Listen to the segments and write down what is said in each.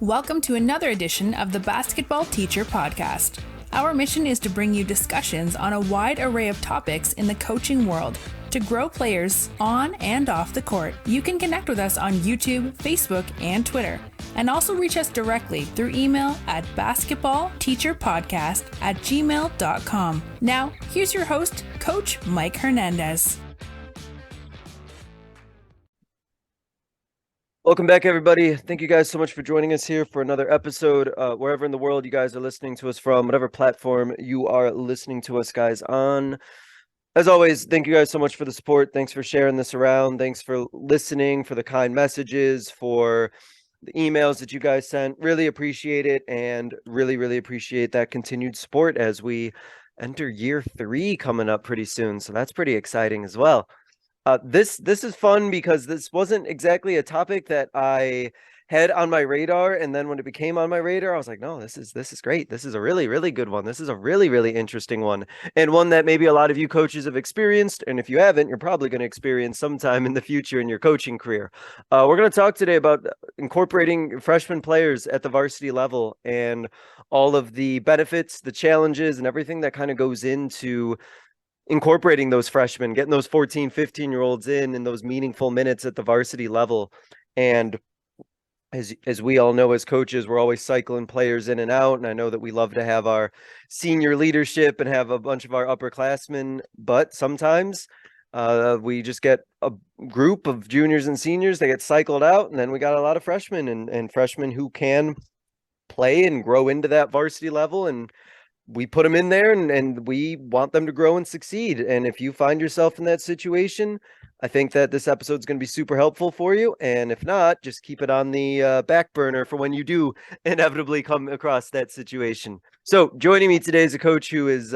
Welcome to another edition of the Basketball Teacher Podcast. Our mission is to bring you discussions on a wide array of topics in the coaching world to grow players on and off the court. You can connect with us on YouTube, Facebook, and Twitter, and also reach us directly through email at basketballteacherpodcast@gmail.com. Now, here's your host, Coach Mike Hernandez. Welcome back, everybody. Thank you guys so much for joining us here for another episode. Wherever in the world you guys are listening to us from, whatever platform you are listening to us guys on. As always, thank you guys so much for the support. Thanks for sharing this around. Thanks for listening, for the kind messages, for the emails that you guys sent. Really appreciate it, and really appreciate that continued support as we enter year 3 coming up pretty soon. So that's pretty exciting as well. This is fun because this wasn't exactly a topic that I had on my radar, and then when it became on my radar, I was like, no, this is great. This is a really good one. This is a really interesting one, and one that maybe a lot of you coaches have experienced, and if you haven't, you're probably going to experience sometime in the future in your coaching career. We're going to talk today about incorporating freshman players at the varsity level and all of the benefits, the challenges, and everything that kind of goes into incorporating those freshmen, getting those 14, 15-year-olds in those meaningful minutes at the varsity level. And as we all know, as coaches, we're always cycling players in and out. And I know that we love to have our senior leadership and have a bunch of our upperclassmen, but sometimes we just get a group of juniors and seniors that get cycled out. And then we got a lot of freshmen and freshmen who can play and grow into that varsity level, and we put them in there and we want them to grow and succeed. And if you find yourself in that situation, I think that this episode is going to be super helpful for you. And if not, just keep it on the back burner for when you do inevitably come across that situation. So joining me today is a coach who is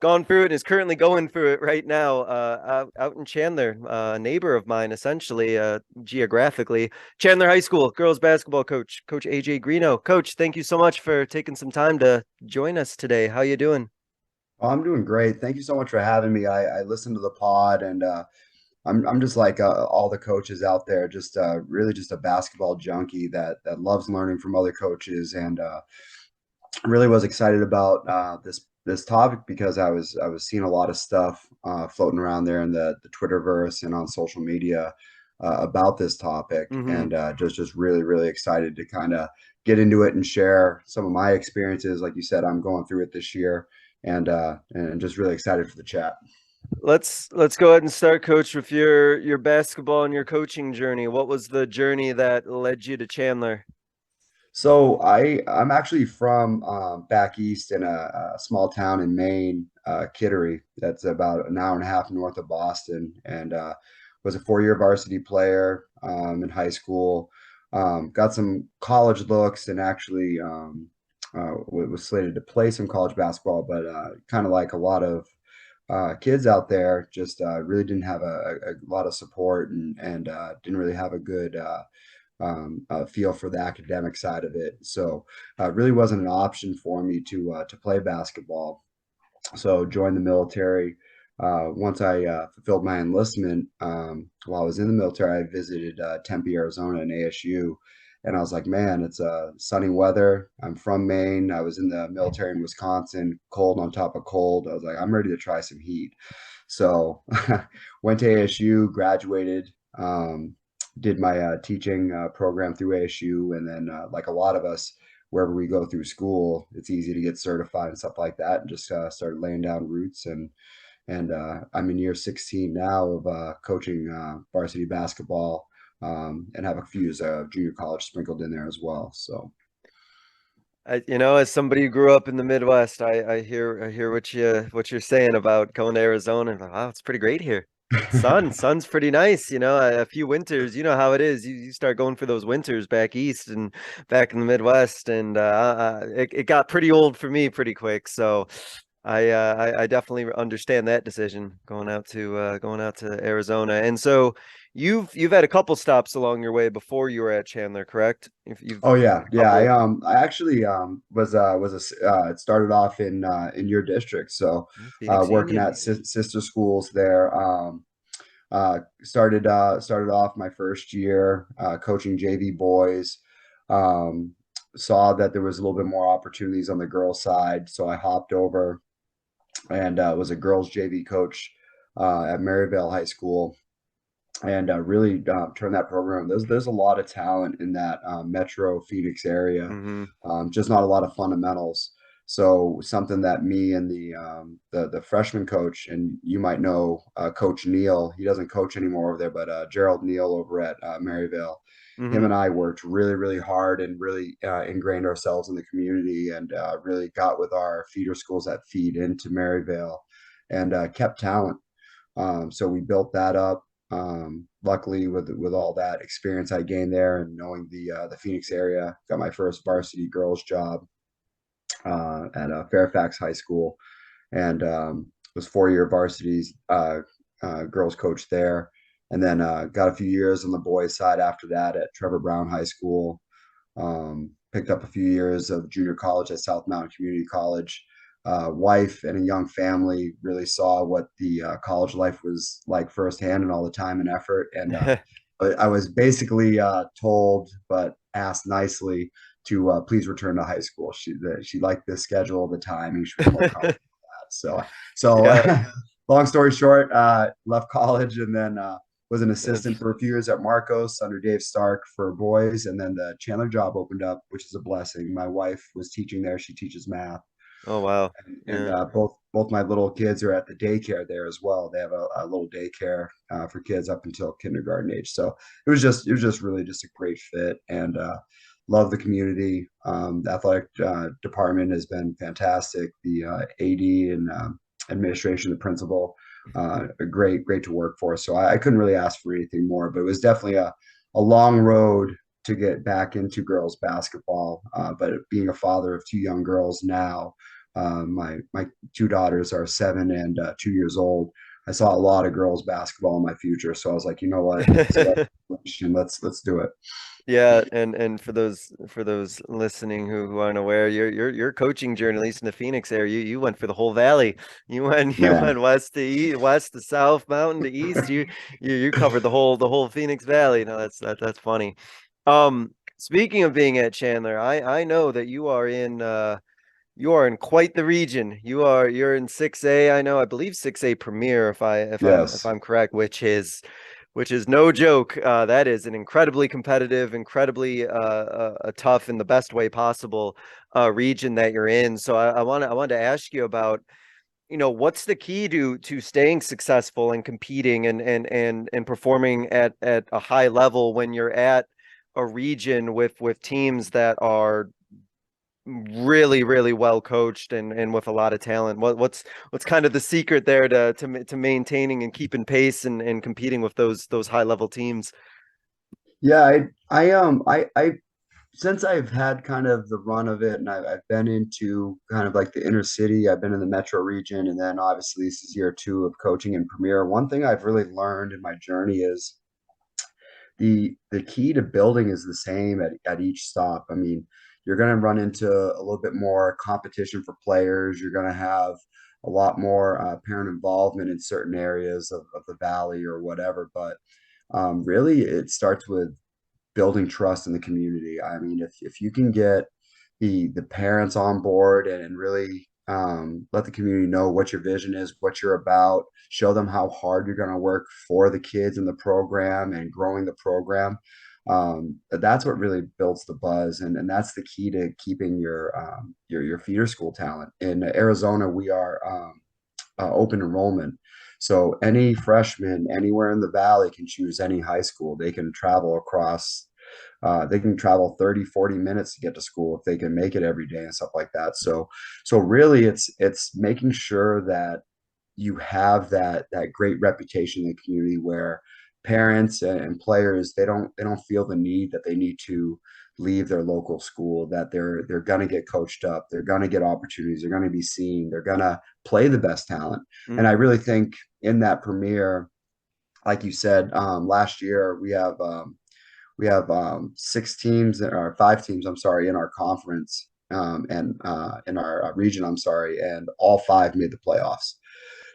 gone through it and is currently going through it right now out in Chandler, a neighbor of mine, essentially, geographically. Chandler High School girls basketball coach, Coach A.J. Greenough. Coach, thank you so much for taking some time to join us today. How you doing? Oh, I'm doing great. Thank you so much for having me. I listened to the pod, and I'm just like all the coaches out there, just really just a basketball junkie that loves learning from other coaches, and really was excited about this topic because I was seeing a lot of stuff floating around there in the Twitterverse and on social media about this topic, and just really excited to kind of get into it and share some of my experiences. Like you said, I'm going through it this year, and just really excited for the chat. Let's go ahead and start, Coach, with your basketball and your coaching journey. What was the journey that led you to Chandler? So I'm actually from back east in a small town in Maine, Kittery. That's about an hour and a half north of Boston, and was a 4-year varsity player in high school. Got some college looks, and actually was slated to play some college basketball, but kind of like a lot of kids out there, just really didn't have a lot of support, and didn't really have a good feel for the academic side of it. So it really wasn't an option for me to play basketball. So joined the military. Once I fulfilled my enlistment, while I was in the military, I visited Tempe, Arizona, and ASU. And I was like, man, it's sunny weather. I'm from Maine. I was in the military in Wisconsin, cold on top of cold. I was like, I'm ready to try some heat. So went to ASU, graduated, did my teaching program through ASU. And then like a lot of us, wherever we go through school, it's easy to get certified and stuff like that, and just started laying down roots. And I'm in year 16 now of coaching varsity basketball, and have a few years of junior college sprinkled in there as well. So, as somebody who grew up in the Midwest, I hear what you're saying about going to Arizona. Wow, it's pretty great here. Sun's pretty nice. A few winters, you know how it is. You start going for those winters back east and back in the Midwest, and it got pretty old for me pretty quick. So I definitely understand that decision going out to Arizona. And so you've had a couple stops along your way before you were at Chandler, correct? oh yeah. I actually it started off in your district. So Phoenix working Union. at sister schools there. Started off my first year coaching JV boys. saw that there was a little bit more opportunities on the girls' side, so I hopped over and was a girls JV coach at Maryvale High School, and really turned that program. There's a lot of talent in that Metro Phoenix area, Mm-hmm. just not a lot of fundamentals. So something that me and the freshman coach, and you might know Coach Neal, he doesn't coach anymore over there, but Gerald Neal over at Maryvale, him Mm-hmm. and I worked really, really hard and really ingrained ourselves in the community, and really got with our feeder schools that feed into Maryvale, and kept talent. So we built that up. Luckily, with all that experience I gained there and knowing the Phoenix area, got my first varsity girls job at Fairfax High School, and was 4 year varsity girls coach there, and then got a few years on the boys side after that at Trevor Brown High School. Picked up a few years of junior college at South Mountain Community College. Wife and a young family really saw what the college life was like firsthand and all the time and effort. And I was basically told, but asked nicely to please return to high school. She liked the schedule, the timing. She was more comfortable with that. Yeah. Long story short, left college and then was an assistant That's, for a few years at Marcos under Dave Stark for boys, and then the Chandler job opened up, which is a blessing. My wife was teaching there; she teaches math, oh wow. and Yeah. both my little kids are at the daycare there as well. They have a little daycare for kids up until kindergarten age. So it was just really just a great fit, and love the community. The athletic department has been fantastic. The AD and administration, the principal, great to work for. So I couldn't really ask for anything more. But it was definitely a long road to get back into girls basketball. But being a father of two young girls now, my two daughters are 7 and 2 years old. I saw a lot of girls basketball in my future, so I was like, you know what, let's do it. Yeah, and for those listening who aren't aware, your coaching journey, at least in the Phoenix area, you went for the whole valley. You went you Man, went west to east, west to south, mountain to east. You covered the whole Phoenix Valley. No, that's funny. Speaking of being at Chandler, I know that you are in quite the region. You're in 6A. I know, I believe 6A Premier, if yes. I'm correct, which is no joke. That is an incredibly competitive, incredibly tough in the best way possible region that you're in. So I wanted to ask you about, what's the key to staying successful and competing and performing at a high level when you're at a region with teams that are really, really well coached and with a lot of talent. What's kind of the secret there to maintaining and keeping pace and competing with those high level teams? Yeah, I since I've had kind of the run of it, and I've been into kind of like the inner city, I've been in the metro region, and then obviously this is year 2 of coaching in Premier. One thing I've really learned in my journey is the key to building is the same at each stop. I mean, you're going to run into a little bit more competition for players. You're going to have a lot more parent involvement in certain areas of the valley or whatever. But really, it starts with building trust in the community. I mean, if you can get the parents on board and really let the community know what your vision is, what you're about, show them how hard you're going to work for the kids in the program and growing the program. That's what really builds the buzz, and that's the key to keeping your feeder school talent. In Arizona, we are open enrollment. So any freshman anywhere in the valley can choose any high school. They can travel 30, 40 minutes to get to school if they can make it every day and stuff like that. So really it's making sure that you have that great reputation in the community where parents and players they don't feel the need that they need to leave their local school, that they're going to get coached up, they're going to get opportunities, they're going to be seen, they're going to play the best talent. And I Mm, really think in that premiere, like you said, last year we have 6 teams or 5 teams, I'm sorry, in our conference, and in our region, I'm sorry, and all 5 made the playoffs.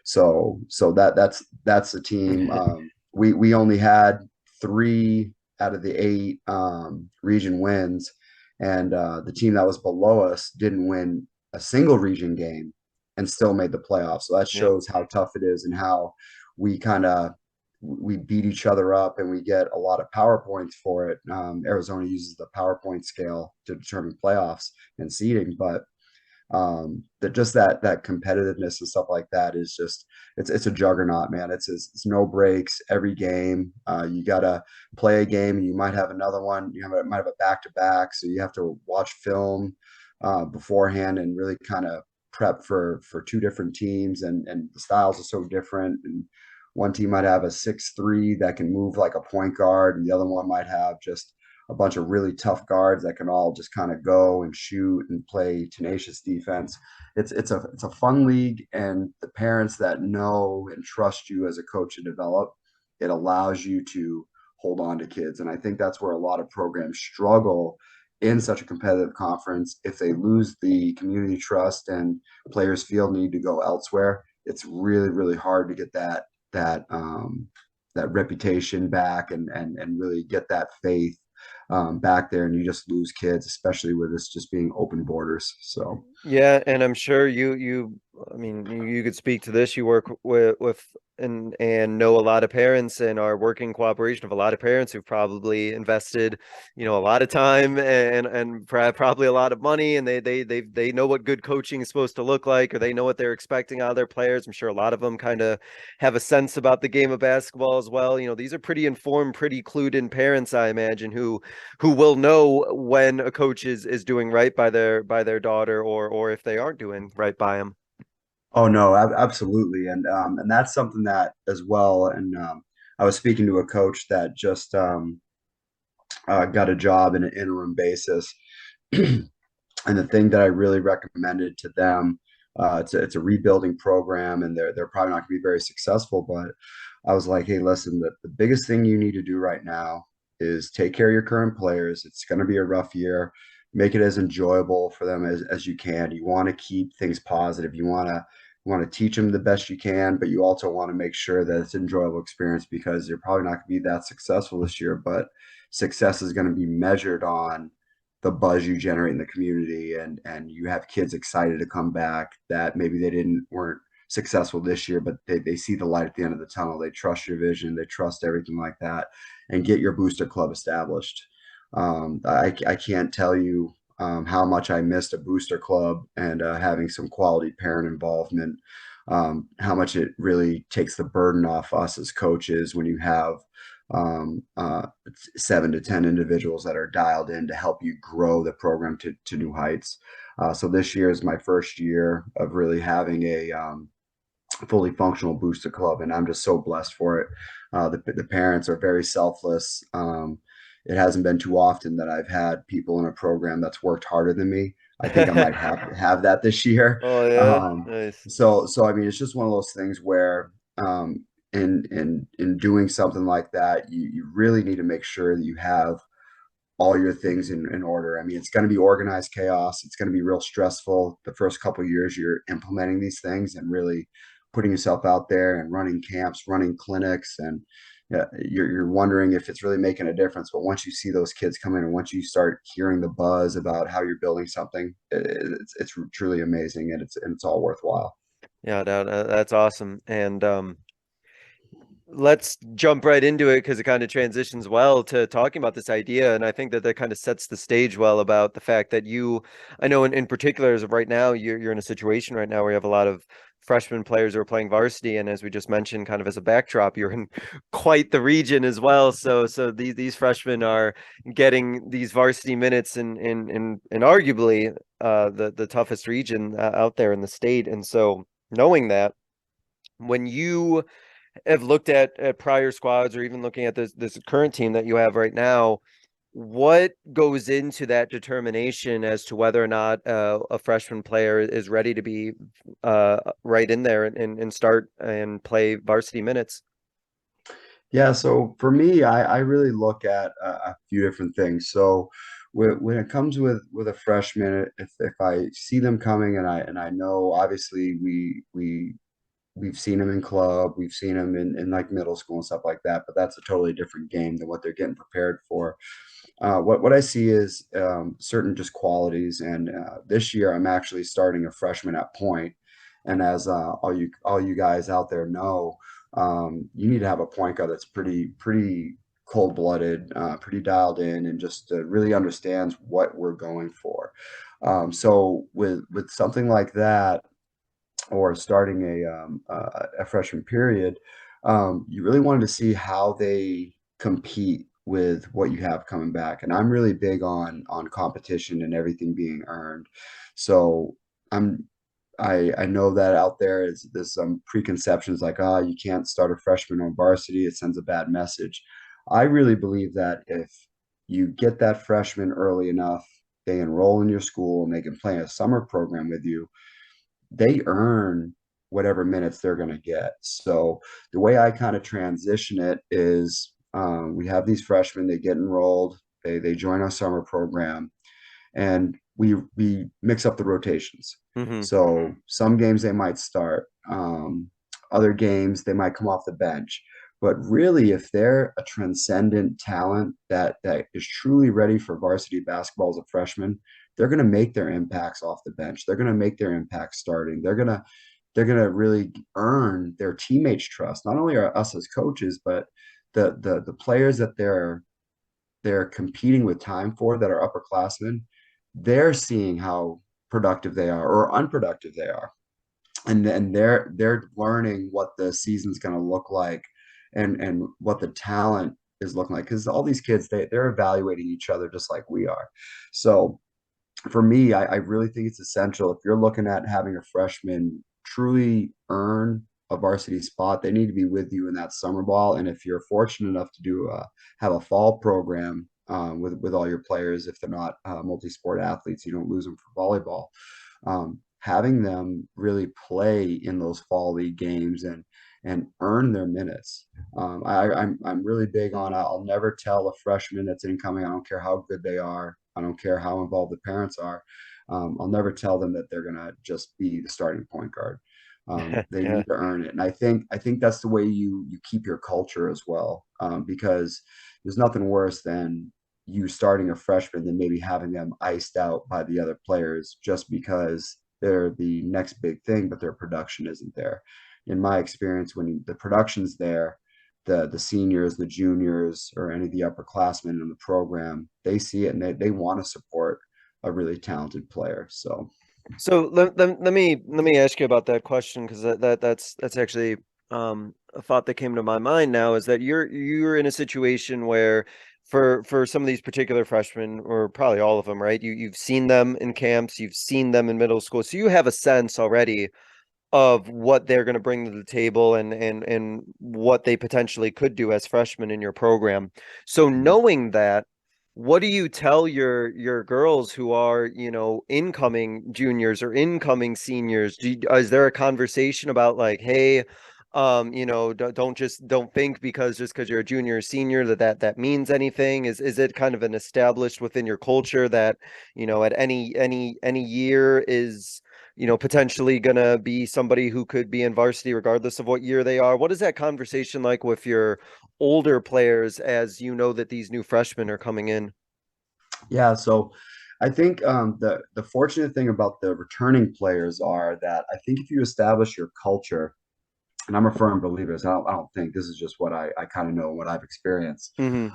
So that's the team. We only had 3 out of the 8 region wins, and the team that was below us didn't win a single region game and still made the playoffs. So that Yep. shows how tough it is and how we kind of we beat each other up and we get a lot of PowerPoints for it. Arizona uses the PowerPoint scale to determine playoffs and seeding, but that just that competitiveness and stuff like that is just it's a juggernaut, man. It's no breaks every game. You gotta play a game and you might have another one. Might have a back to back, so you have to watch film beforehand and really kind of prep for two different teams, and the styles are so different. And one team might have a 6'3" that can move like a point guard, and the other one might have just a bunch of really tough guards that can all just kind of go and shoot and play tenacious defense. It's a fun league, and the parents that know and trust you as a coach to develop, it allows you to hold on to kids. And I think that's where a lot of programs struggle in such a competitive conference. If they lose the community trust and players feel need to go elsewhere, it's really, really hard to get that reputation back and really get that faith back there, and you just lose kids, especially with this just being open borders. So Yeah, and I'm sure I mean, you could speak to this. You work with and know a lot of parents and are working cooperation of a lot of parents who've probably invested, a lot of time and probably a lot of money, and they know what good coaching is supposed to look like, or they know what they're expecting out of their players. I'm sure a lot of them kind of have a sense about the game of basketball as well. These are pretty informed, pretty clued in parents, I imagine, who will know when a coach is doing right by their daughter, or if they aren't doing right by him. oh no, absolutely, and that's something that as well. And I was speaking to a coach that just got a job in an interim basis. And the thing that I really recommended to them, it's a rebuilding program, and they're probably not going to be very successful. But I was like, hey, listen, the biggest thing you need to do right now is take care of your current players. It's going to be a rough year. Make it as enjoyable for them as you can. You want to keep things positive. You want to teach them the best you can, but you also want to make sure that it's an enjoyable experience, because you're probably not going to be that successful this year. But success is going to be measured on the buzz you generate in the community, and you have kids excited to come back that maybe they didn't weren't successful this year, but they see the light at the end of the tunnel. They trust your vision, they trust everything like that, and get your booster club established. I can't tell you how much I missed a booster club and having some quality parent involvement. How much it really takes the burden off us as coaches when you have um, uh, 7 to 10 individuals that are dialed in to help you grow the program to new heights. So this year is my first year of really having a fully functional booster club, and I'm just so blessed for it. The parents are very selfless. It hasn't been too often that I've had people in a program that's worked harder than me. I think I might have that this year. Oh yeah, nice. So I mean, it's just one of those things where in doing something like that, you really need to make sure that you have all your things in order. I mean, it's going to be organized chaos. It's going to be real stressful. The first couple of years, you're implementing these things and really putting yourself out there and running camps, running clinics, and you're wondering if it's really making a difference. But once you see those kids come in, and once you start hearing the buzz about how you're building something, it's truly amazing, and it's all worthwhile. Yeah, that's awesome. And let's jump right into it, because it kind of transitions well to talking about this idea. And I think that kind of sets the stage well about the fact that I know in particular, as of right now, you're in a situation right now where you have a lot of freshman players who are playing varsity. And as we just mentioned, kind of as a backdrop, you're in quite the region as well. So these freshmen are getting these varsity minutes in arguably the toughest region out there in the state. And so knowing that, when you have looked at prior squads, or even looking at this current team that you have right now, what goes into that determination as to whether or not a freshman player is ready to be right in there and start and play varsity minutes? Yeah, so for me, I really look at a few different things. So when it comes with a freshman, if I see them coming, and I know obviously we've seen them in club, we've seen them in like middle school and stuff like that, but that's a totally different game than what they're getting prepared for. What I see is certain just qualities, and this year I'm actually starting a freshman at point. And as all you guys out there know, you need to have a point guard that's pretty cold-blooded, pretty dialed in, and just really understands what we're going for. So with something like that, or starting a freshman period, you really wanted to see how they compete with what you have coming back. And I'm really big on competition and everything being earned. So I'm I know that out there is there's some preconceptions like, you can't start a freshman on varsity, it sends a bad message. I really believe that if you get that freshman early enough, they enroll in your school and they can play a summer program with you, they earn whatever minutes they're going to get. So the way I kind of transition it is, we have these freshmen, they get enrolled, they join our summer program, and we mix up the rotations. Mm-hmm. So some games they might start, other games they might come off the bench. But really, if they're a transcendent talent that is truly ready for varsity basketball as a freshman, they're going to make their impacts off the bench. They're going to make their impacts starting. They're going to really earn their teammates' trust. Not only are us as coaches, but the players that they're competing with time for, that are upperclassmen, they're seeing how productive they are or unproductive they are, and then they're learning what the season's going to look like, and what the talent is looking like, because all these kids, they're evaluating each other just like we are. So for me, I really think it's essential, if you're looking at having a freshman truly earn a varsity spot, they need to be with you in that summer ball. And if you're fortunate enough to have a fall program, with all your players, if they're not multi-sport athletes, you don't lose them for volleyball. Having them really play in those fall league games and earn their minutes. I'm really big on, I'll never tell a freshman that's incoming, I don't care how good they are, I don't care how involved the parents are. I'll never tell them that they're gonna just be the starting point guard. They Yeah. need to earn it, and I think that's the way you keep your culture as well. Because there's nothing worse than you starting a freshman than maybe having them iced out by the other players just because they're the next big thing, but their production isn't there. In my experience, when the production's there, the seniors, the juniors, or any of the upperclassmen in the program, they see it and they want to support a really talented player. So So let me ask you about that question, because that's actually a thought that came to my mind now, is that you're in a situation where for some of these particular freshmen, or probably all of them, right? You've seen them in camps, you've seen them in middle school, so you have a sense already of what they're going to bring to the table, and what they potentially could do as freshmen in your program. So knowing that, what do you tell your girls who are, incoming juniors or incoming seniors? Is there a conversation about, like, hey, don't think just because you're a junior or senior that means anything? Is it kind of an established within your culture that, at any year is, potentially gonna be somebody who could be in varsity regardless of what year they are? What is that conversation like with your older players, as you know that these new freshmen are coming in? yeah, so I think the fortunate thing about the returning players are that I think if you establish your culture, and I'm a firm believer, I don't think this is just what I kind of know, what I've experienced. Hmm.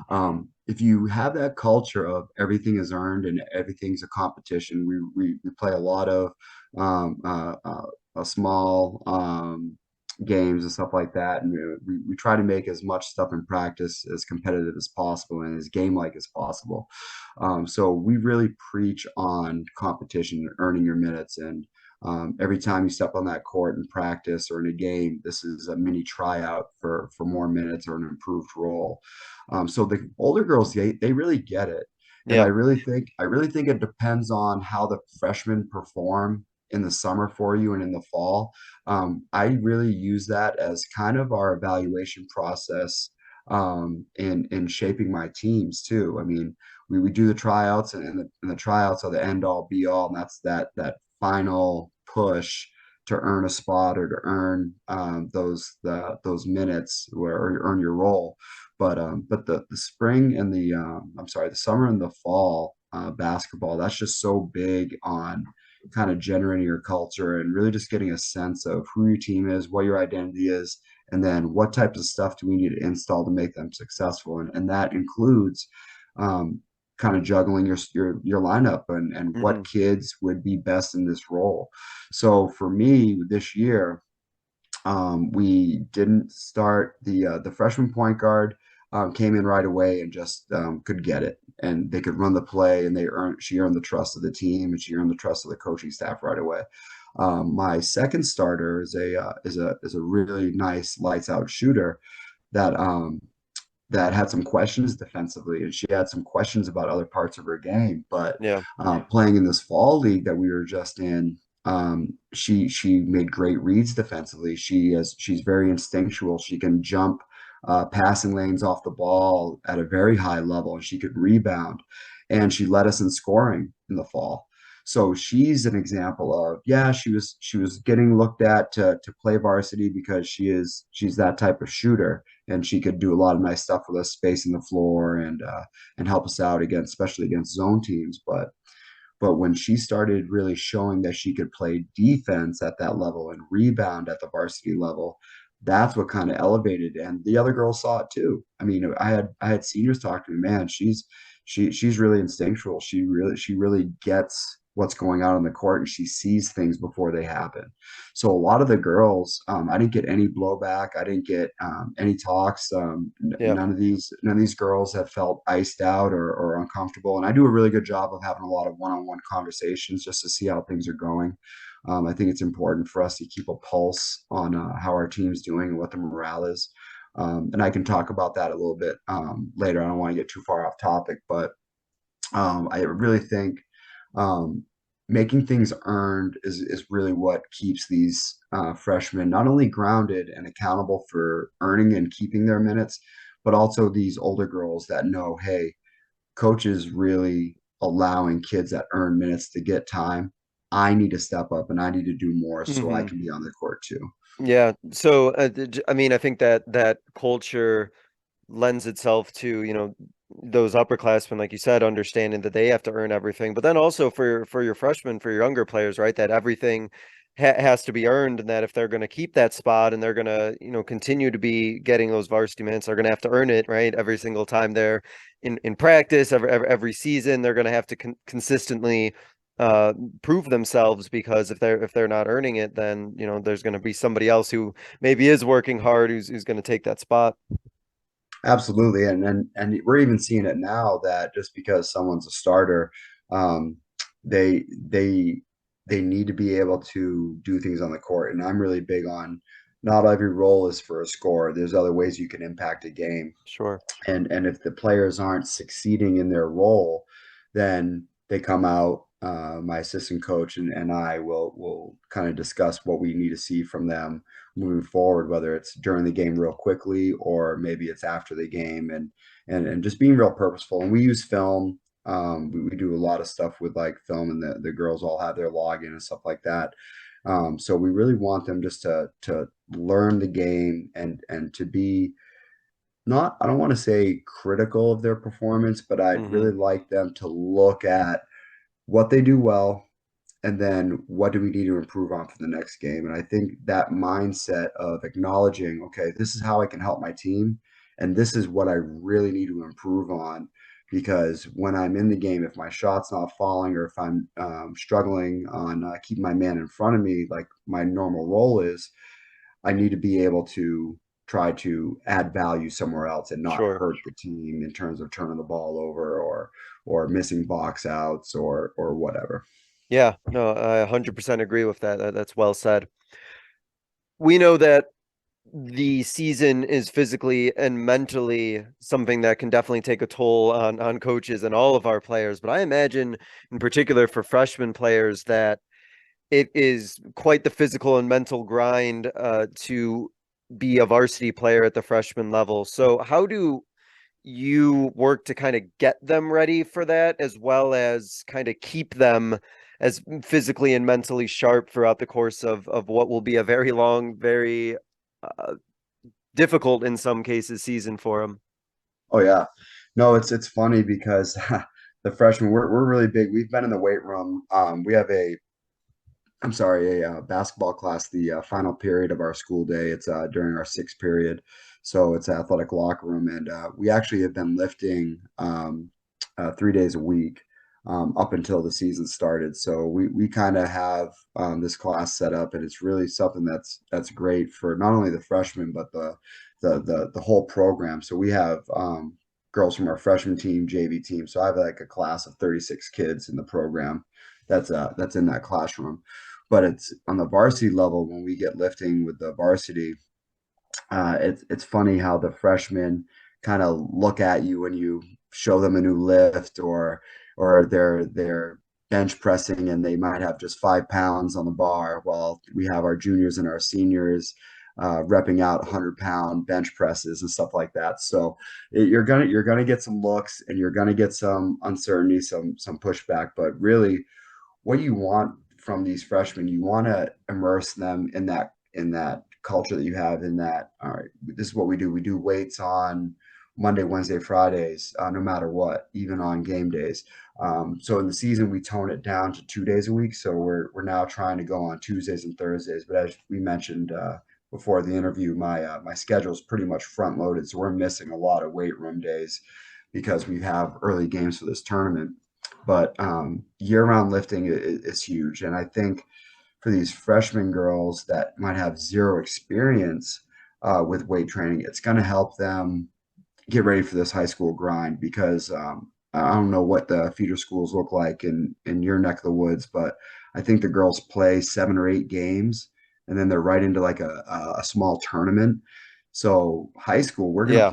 If you have that culture of everything is earned and everything's a competition, we play a lot of small games and stuff like that, and we try to make as much stuff in practice as competitive as possible and as game like as possible. So we really preach on competition and earning your minutes, and every time you step on that court in practice or in a game, this is a mini tryout for more minutes or an improved role. So the older girls, they really get it, and I Yeah. really think it depends on how the freshmen perform in the summer for you and in the fall. I really use that as kind of our evaluation process, in shaping my teams too. I mean, we do the tryouts, and the tryouts are the end all be all, and that's that final push to earn a spot or to earn those minutes, or earn your role. But the spring and the summer and the fall basketball, that's just so big on kind of generating your culture and really just getting a sense of who your team is, what your identity is, and then what types of stuff do we need to install to make them successful. And that includes kind of juggling your lineup and what kids would be best in this role. So for me this year, we didn't start the freshman point guard came in right away and just could get it, and they could run the play, and she earned the trust of the team, and she earned the trust of the coaching staff right away. My second starter is a really nice lights out shooter that that had some questions defensively, and she had some questions about other parts of her game. But Yeah. playing in this fall league that we were just in, she made great reads defensively. She's very instinctual. She can jump passing lanes off the ball at a very high level, and she could rebound. And she led us in scoring in the fall. So she's an example of, yeah, she was getting looked at to play varsity because she's that type of shooter, and she could do a lot of nice stuff with us spacing the floor and help us out against, especially against zone teams. But when she started really showing that she could play defense at that level and rebound at the varsity level, that's what kind of elevated. And the other girls saw it too. I mean, I had seniors talk to me, man, she's really instinctual. She really gets what's going on in the court, and she sees things before they happen. So a lot of the girls, I didn't get any blowback. I didn't get any talks. Yeah. None of these girls have felt iced out or uncomfortable. And I do a really good job of having a lot of one-on-one conversations just to see how things are going. I think it's important for us to keep a pulse on how our team's doing and what the morale is. And I can talk about that a little bit later. I don't want to get too far off topic, but I really think making things earned is really what keeps these freshmen not only grounded and accountable for earning and keeping their minutes, but also these older girls that know, hey, coach is really allowing kids that earn minutes to get time. I need to step up and I need to do more so I can be on the court too. Yeah. So, I mean, I think that culture lends itself to, those upperclassmen, like you said, understanding that they have to earn everything, but then also for your freshmen, for your younger players, right? That everything has to be earned, and that if they're going to keep that spot and they're going to, continue to be getting those varsity minutes, they're going to have to earn it, right? Every single time they're in practice, every season, they're going to have to consistently prove themselves, because if they're not earning it, then there's going to be somebody else who maybe is working hard, who's going to take that spot. Absolutely, and we're even seeing it now that just because someone's a starter, um, they they they need to be able to do things on the court. And I'm really big on not every role is for a score. There's other ways you can impact a game. Sure. And if the players aren't succeeding in their role, then they come out. My assistant coach and I will kind of discuss what we need to see from them moving forward, whether it's during the game real quickly or maybe it's after the game, and just being real purposeful. And we use film. We do a lot of stuff with like film, and the girls all have their login and stuff like that. So we really want them just to learn the game and to be not, I don't want to say critical of their performance, but I'd really like them to look at what they do well, and then what do we need to improve on for the next game. And I think that mindset of acknowledging, okay, this is how I can help my team, and this is what I really need to improve on. Because when I'm in the game, if my shot's not falling, or if I'm struggling on keeping my man in front of me, like my normal role is, I need to be able to try to add value somewhere else and not Sure. hurt the team in terms of turning the ball over or missing box outs or whatever. Yeah, no, I 100% agree with that. That's well said. We know that the season is physically and mentally something that can definitely take a toll on coaches and all of our players. But I imagine, in particular for freshman players, that it is quite the physical and mental grind to be a varsity player at the freshman level. So how do you work to kind of get them ready for that, as well as kind of keep them as physically and mentally sharp throughout the course of what will be a very long, very difficult in some cases season for them? Oh yeah. No, it's funny because the freshmen we're really big. We've been in the weight room. We have a basketball class, the final period of our school day. It's during our sixth period. So it's athletic locker room. And we actually have been lifting 3 days a week up until the season started. So we kind of have this class set up, and it's really something that's great for not only the freshmen, but the whole program. So we have girls from our freshman team, JV team. So I have like a class of 36 kids in the program that's in that classroom. But it's on the varsity level when we get lifting with the varsity. It's funny how the freshmen kind of look at you when you show them a new lift, or they're bench pressing and they might have just 5 pounds on the bar, while we have our juniors and our seniors repping out 100-pound bench presses and stuff like that. So you're gonna get some looks, and you're gonna get some uncertainty, some pushback, but really what you want from these freshmen, you want to immerse them in that culture that you have, in that, all right, this is what we do. We do weights on Monday, Wednesday, Fridays, no matter what, even on game days. So in the season, we tone it down to 2 days a week. So we're now trying to go on Tuesdays and Thursdays. But as we mentioned before the interview, my schedule is pretty much front loaded. So we're missing a lot of weight room days because we have early games for this tournament. But year-round lifting is huge, and I think for these freshman girls that might have zero experience with weight training, it's going to help them get ready for this high school grind, because I don't know what the feeder schools look like in your neck of the woods, but I think the girls play 7 or 8 games, and then they're right into like a small tournament. So high school, Yeah.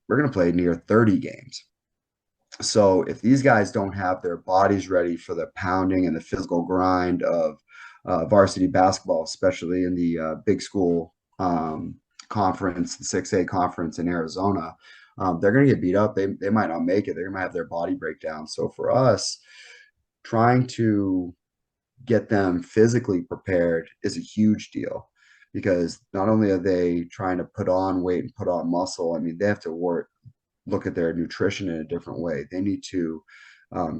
we're gonna play near 30 games. So if these guys don't have their bodies ready for the pounding and the physical grind of varsity basketball, especially in the big school conference, the 6A conference in Arizona, they're going to get beat up. They might not make it. They might have their body break down. So for us, trying to get them physically prepared is a huge deal, because not only are they trying to put on weight and put on muscle, I mean, they have to look at their nutrition in a different way. They need to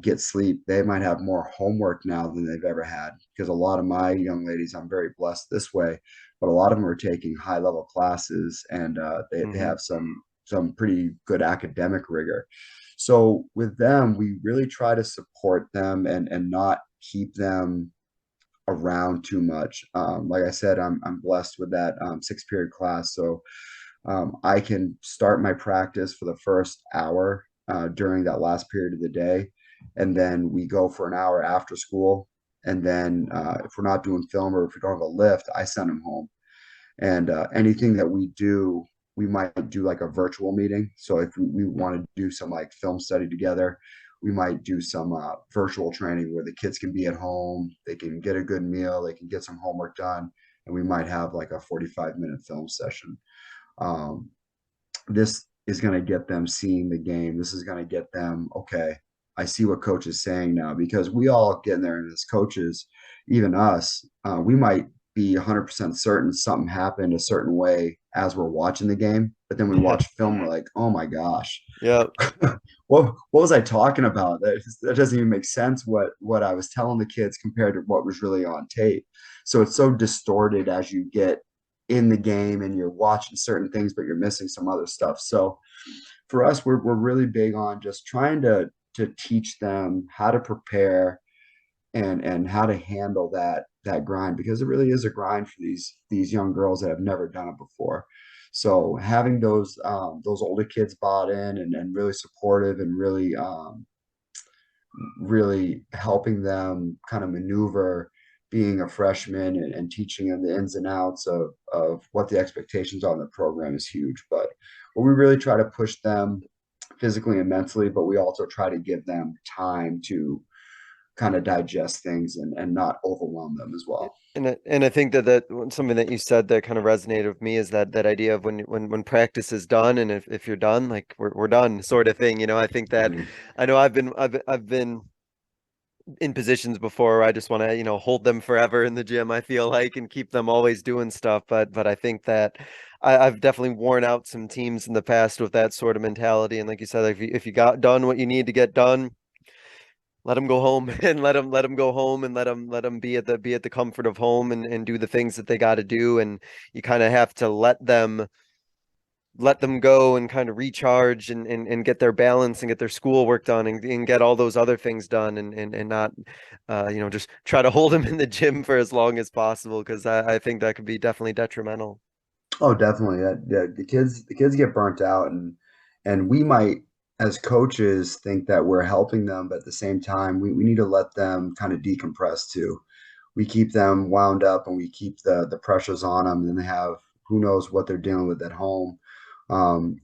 get sleep. They might have more homework now than they've ever had, because a lot of my young ladies, I'm very blessed this way, but a lot of them are taking high level classes, and they have some pretty good academic rigor. So with them, we really try to support them and not keep them around too much. Like I said, I'm blessed with that 6 period class. So I can start my practice for the first hour during that last period of the day. And then we go for an hour after school. And then if we're not doing film, or if we don't have a lift, I send them home. And anything that we do, we might do like a virtual meeting. So if we want to do some like film study together, we might do some virtual training where the kids can be at home, they can get a good meal, they can get some homework done, and we might have like a 45-minute film session. Um, this is going to get them seeing the game. This is going to get them, okay, I see what coach is saying now, because we all get in there, and as coaches, even us, we might be 100% certain something happened a certain way as we're watching the game, but then we watch film, we're like, oh my gosh, Yeah. what was I talking about? That doesn't even make sense, what I was telling the kids compared to what was really on tape. So it's so distorted as you get in the game, and you're watching certain things, but you're missing some other stuff. So for us, we're really big on just trying to teach them how to prepare, and how to handle that grind, because it really is a grind for these young girls that have never done it before. So having those older kids bought in, and really supportive, and really helping them kind of maneuver being a freshman, and teaching them the ins and outs of what the expectations are on the program is huge. But we really try to push them physically and mentally, but we also try to give them time to kind of digest things, and not overwhelm them as well. And I think that something that you said that kind of resonated with me is that idea of when practice is done, and if you're done, like we're done, sort of thing. I think that I know I've been in positions before where I just want to, hold them forever in the gym, I feel like, and keep them always doing stuff. But I think that I've definitely worn out some teams in the past with that sort of mentality. And like you said, if you got done what you need to get done, let them go home and let them go home and let them be at the comfort of home and do the things that they got to do. And you kind of have to let them go and kind of recharge and get their balance and get their schoolwork done and get all those other things done and not just try to hold them in the gym for as long as possible because I think that could be definitely detrimental. Oh, definitely. Yeah, the kids get burnt out, and we might, as coaches, think that we're helping them, but at the same time, we need to let them kind of decompress too. We keep them wound up and we keep the pressures on them, and they have who knows what they're dealing with at home.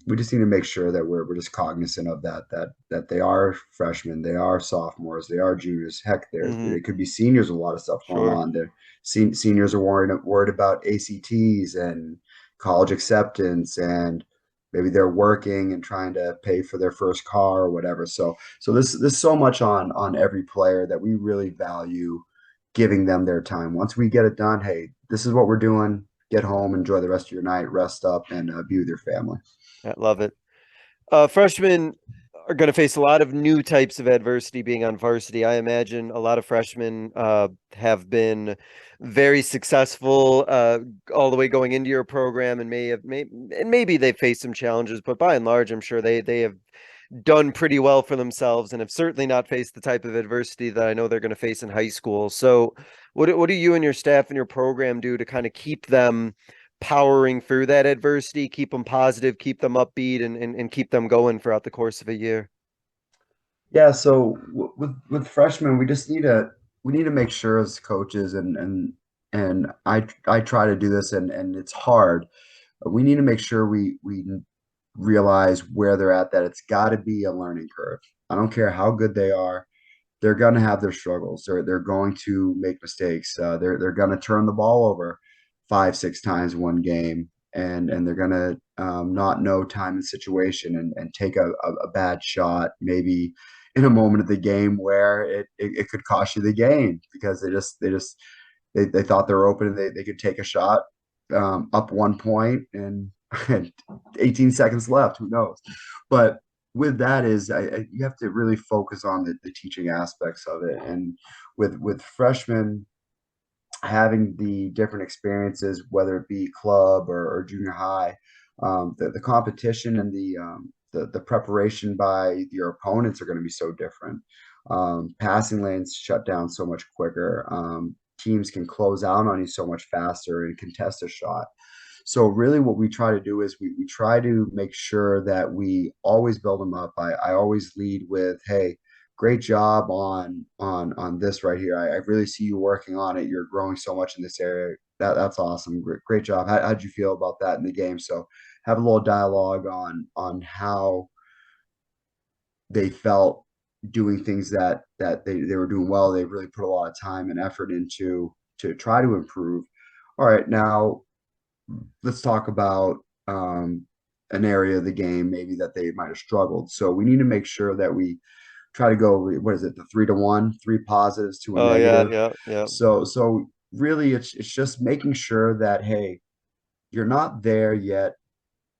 We just need to make sure that we're just cognizant of that they are freshmen, they are sophomores, they are juniors. Heck, Hmm. they could be seniors with a lot of stuff going Sure. on. Seniors are worried about ACTs and college acceptance, and maybe they're working and trying to pay for their first car or whatever. So there's so much on every player that we really value giving them their time. Once we get it done, hey, this is what we're doing. Get home, enjoy the rest of your night, rest up, and be with your family. I love it. Freshmen are going to face a lot of new types of adversity being on varsity. I imagine a lot of freshmen have been very successful all the way going into your program and maybe they faced some challenges, but by and large, I'm sure they have done pretty well for themselves and have certainly not faced the type of adversity that I know they're going to face in high school. So, what do you and your staff and your program do to kind of keep them powering through that adversity, keep them positive, keep them upbeat, and keep them going throughout the course of a year? Yeah, so with freshmen, we need to make sure as coaches, and I try to do this, and it's hard. We need to make sure we realize where they're at, that it's got to be a learning curve. I don't care how good they are, they're going to have their struggles. They're going to make mistakes. They're going to turn the ball over 5 6 times one game, and they're going to not know time and situation, and take a bad shot maybe in a moment of the game where it could cost you the game because they thought they were open and they could take a shot up 1 point and 18 seconds left. Who knows? But with that is you have to really focus on the teaching aspects of it. And with freshmen having the different experiences, whether it be club or junior high, the competition and the preparation by your opponents are going to be so different. Passing lanes shut down so much quicker. Teams can close out on you so much faster and contest a shot. So really what we try to do is we try to make sure that we always build them up. I always lead with, hey, great job on this right here. I really see you working on it. You're growing so much in this area. That's awesome. Great job. How'd you feel about that in the game? So have a little dialogue on how they felt doing things that they were doing well. They really put a lot of time and effort into to try to improve. All right, now let's talk about an area of the game maybe that they might have struggled. So we need to make sure that we try to go, what is it, the 3 to 1, three positives to a Oh yeah, negative. yeah, yeah. So really it's just making sure that, hey, you're not there yet,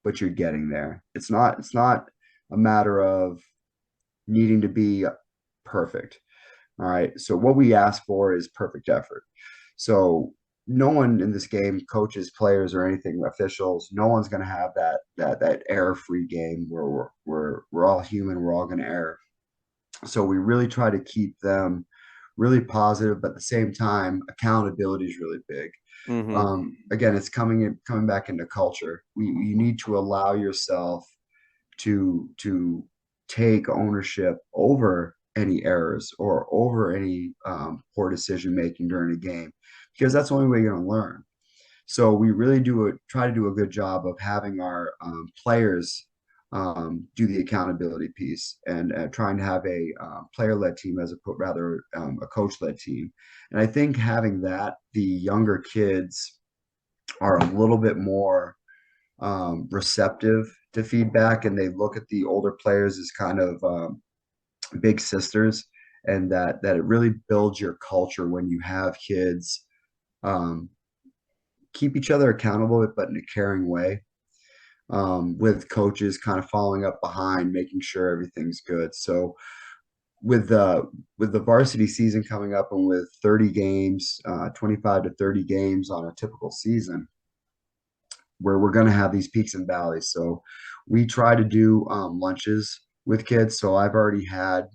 but you're getting there. It's not a matter of needing to be perfect. All right. So what we ask for is perfect effort. So no one in this game, coaches, players, or anything, officials, no one's going to have that error-free game where we're all human, we're all going to err. So we really try to keep them really positive, but at the same time, accountability is really big. Hmm. Again, it's coming back into culture. You need to allow yourself to take ownership over any errors or over any poor decision making during a game, because that's the only way you're going to learn. So we really try to do a good job of having our players do the accountability piece, and trying to have a player-led team as rather a coach-led team. And I think having that, the younger kids are a little bit more receptive to feedback, and they look at the older players as kind of big sisters, and that it really builds your culture when you have kids um, keep each other accountable, but in a caring way. with coaches kind of following up behind, making sure everything's good. So with the varsity season coming up and with 30 games, 25 to 30 games on a typical season, where we're going to have these peaks and valleys. So we try to do lunches with kids. So I've already had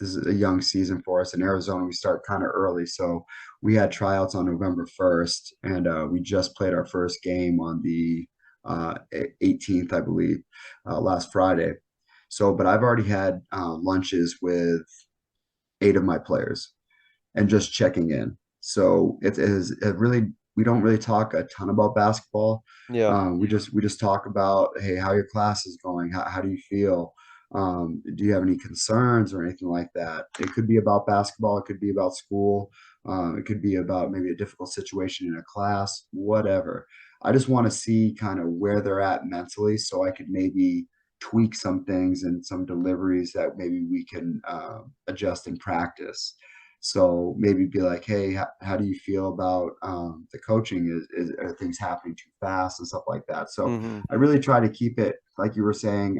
this is a young season for us in Arizona. We start kind of early, so we had tryouts on November 1st, and we just played our first game on the 18th, I believe, last Friday. So, but I've already had lunches with 8 of my players and just checking in. So it really, we don't really talk a ton about basketball. Yeah. We just talk about, hey, how your class is going. How do you feel? Do you have any concerns or anything like that? It could be about basketball. It could be about school. It could be about maybe a difficult situation in a class, whatever. I just want to see kind of where they're at mentally so I could maybe tweak some things and some deliveries that maybe we can adjust in practice. So maybe be like, hey, how do you feel about the coaching? Are things happening too fast and stuff like that? So Hmm. I really try to keep it, like you were saying,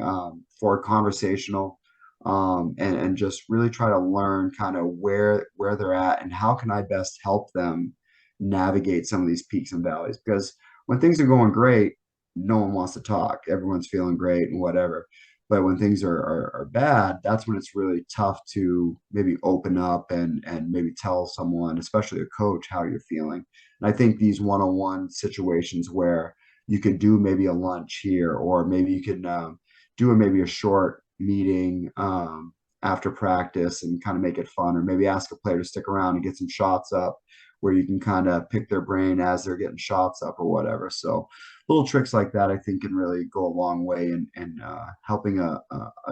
for conversational, and just really try to learn kind of where they're at and how can I best help them navigate some of these peaks and valleys. Because when things are going great, no one wants to talk. Everyone's feeling great and whatever. But when things are bad, that's when it's really tough to maybe open up and maybe tell someone, especially a coach, how you're feeling. And I think these one-on-one situations where you could do maybe a lunch here, or maybe you could do maybe a short meeting after practice and kind of make it fun, or maybe ask a player to stick around and get some shots up where you can kind of pick their brain as they're getting shots up or whatever. So little tricks like that, I think, can really go a long way in helping a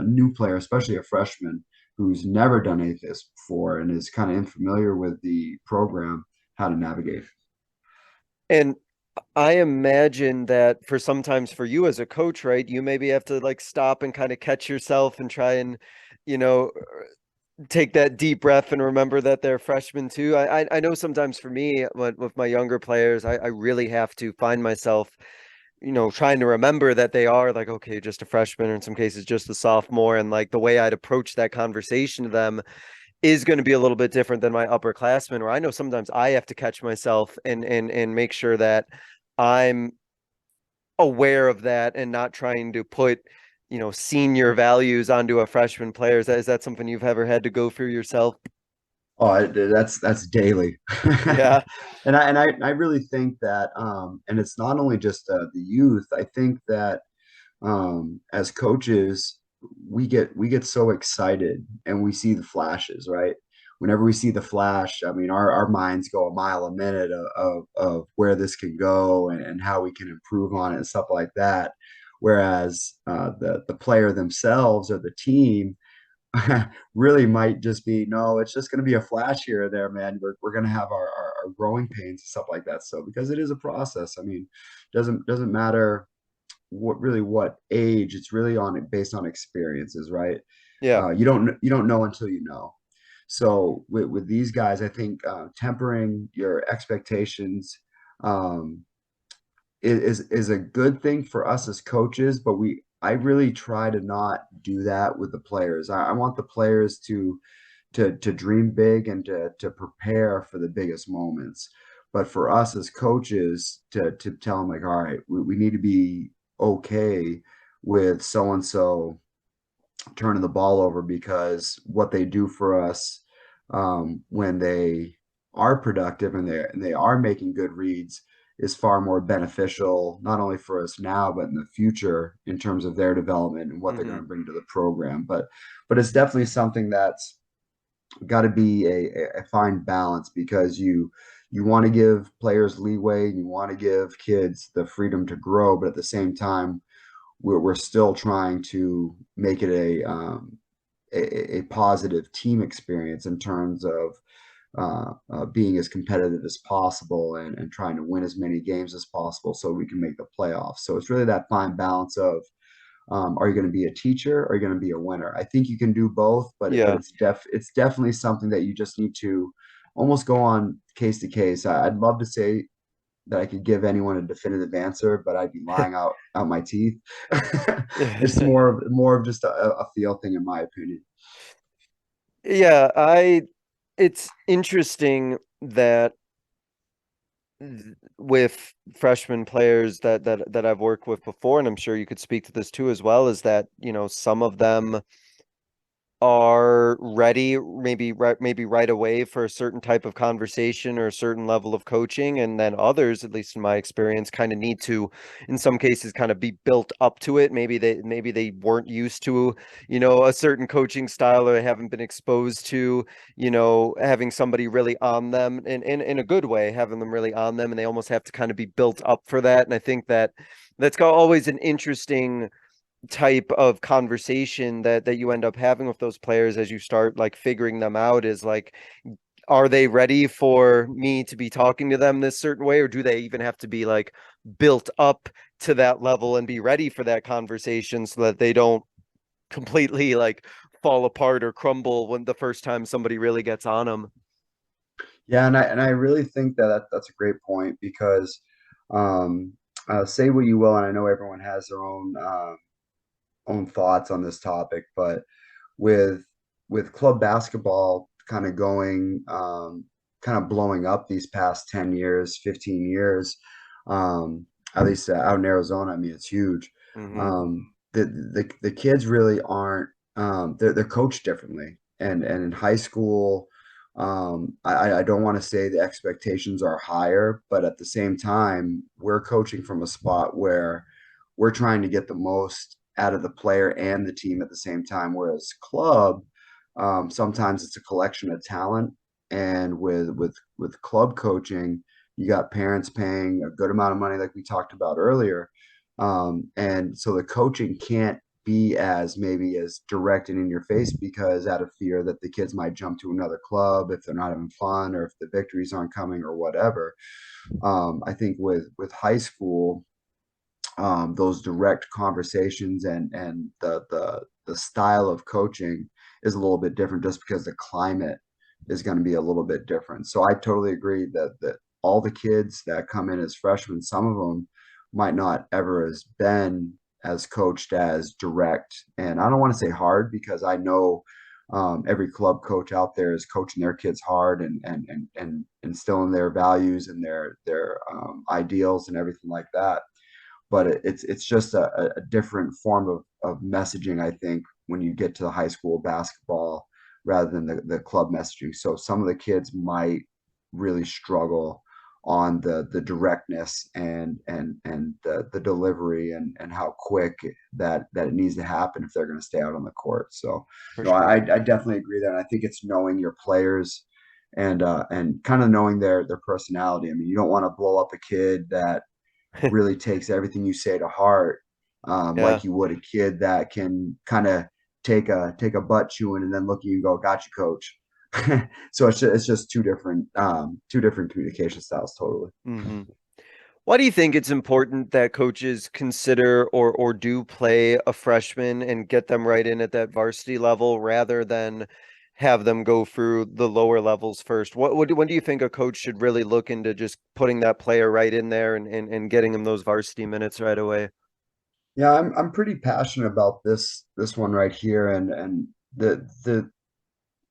new player, especially a freshman who's never done any of this before and is kind of unfamiliar with the program, how to navigate. And I imagine that for sometimes for you as a coach, right, you maybe have to like stop and kind of catch yourself and try and, you know, take that deep breath and remember that they're freshmen too. I know sometimes for me with my younger players, I really have to find myself, trying to remember that they are like, okay, just a freshman, or in some cases just a sophomore. And like the way I'd approach that conversation to them is going to be a little bit different than my upperclassmen, where I know sometimes I have to catch myself and make sure that I'm aware of that and not trying to put, senior values onto a freshman player. Is that something you've ever had to go through yourself? Oh, that's daily. Yeah. And I really think that and it's not only just the youth. I think that as coaches, we get so excited and we see the flashes, right? Whenever we see the flash, I mean, our minds go a mile a minute of where this can go and how we can improve on it and stuff like that. Whereas the player themselves or the team really might just be, no, it's just going to be a flash here or there, man. We're going to have our growing pains and stuff like that. So because it is a process, I mean, doesn't matter what age. It's really on based on experiences, right? Yeah. You don't know until you know. So with these guys, I think tempering your expectations um, is a good thing for us as coaches, but I really try to not do that with the players. I want the players to dream big and to prepare for the biggest moments. But for us as coaches to tell them like, all right, we need to be okay with so and so turning the ball over because what they do for us when they are productive and they are making good reads is far more beneficial not only for us now but in the future in terms of their development and what they're going Hmm. to bring to the program. But it's definitely something that's got to be a fine balance because you want to give players leeway, you want to give kids the freedom to grow, but at the same time we're still trying to make it a positive team experience in terms of being as competitive as possible and trying to win as many games as possible so we can make the playoffs. So it's really that fine balance of are you going to be a teacher or are you going to be a winner? I think you can do both, but Yeah. it's definitely something that you just need to almost go on case to case. I'd love to say that I could give anyone a definitive answer, but I'd be lying out my teeth. It's more of just a feel thing, in my opinion. Yeah, it's interesting that with freshman players that I've worked with before, and I'm sure you could speak to this too as well, is that, some of them are ready maybe right away for a certain type of conversation or a certain level of coaching, and then others, at least in my experience, kind of need to, in some cases, kind of be built up to it. Maybe they weren't used to a certain coaching style, or they haven't been exposed to having somebody really on them in a good way, having them really on them, and they almost have to kind of be built up for that. And I think that's always an interesting type of conversation that you end up having with those players as you start like figuring them out, is like, are they ready for me to be talking to them this certain way, or do they even have to be like built up to that level and be ready for that conversation so that they don't completely like fall apart or crumble when the first time somebody really gets on them. Yeah, and I really think that's a great point because um, say what you will, and I know everyone has their own thoughts on this topic, but with with club basketball kind of going kind of blowing up these past 10 years, 15 years, at least out in Arizona, I mean it's huge. Hmm. The kids really aren't they're coached differently. And in high school, I don't want to say the expectations are higher, but at the same time, we're coaching from a spot where we're trying to get the most out of the player and the team at the same time. Whereas club, sometimes it's a collection of talent, and with club coaching, you got parents paying a good amount of money, like we talked about earlier, and so the coaching can't be as maybe as direct and in your face because out of fear that the kids might jump to another club if they're not having fun or if the victories aren't coming or whatever. I think with high school, those direct conversations and the style of coaching is a little bit different just because the climate is going to be a little bit different. So I totally agree that all the kids that come in as freshmen, some of them might not ever has been as coached as direct. And I don't want to say hard because I know every club coach out there is coaching their kids hard and instilling their values and their ideals and everything like that, but it's just a different form of messaging, I think, when you get to the high school basketball rather than the club messaging. So some of the kids might really struggle on the directness and the delivery and how quick that it needs to happen if they're going to stay out on the court. So For no, I sure. definitely agree there. And I think it's knowing your players and kind of knowing their personality. I mean, you don't want to blow up a kid that really takes everything you say to heart, Yeah, like you would a kid that can kind of take a butt chewing and then look at you and go, "Got you, coach." So it's just two different communication styles, totally. hmm. Why do you think it's important that coaches consider or do play a freshman and get them right in at that varsity level rather than have them go through the lower levels first? When do you think a coach should really look into just putting that player right in there and getting him those varsity minutes right away? Yeah, I'm pretty passionate about this one right here, and the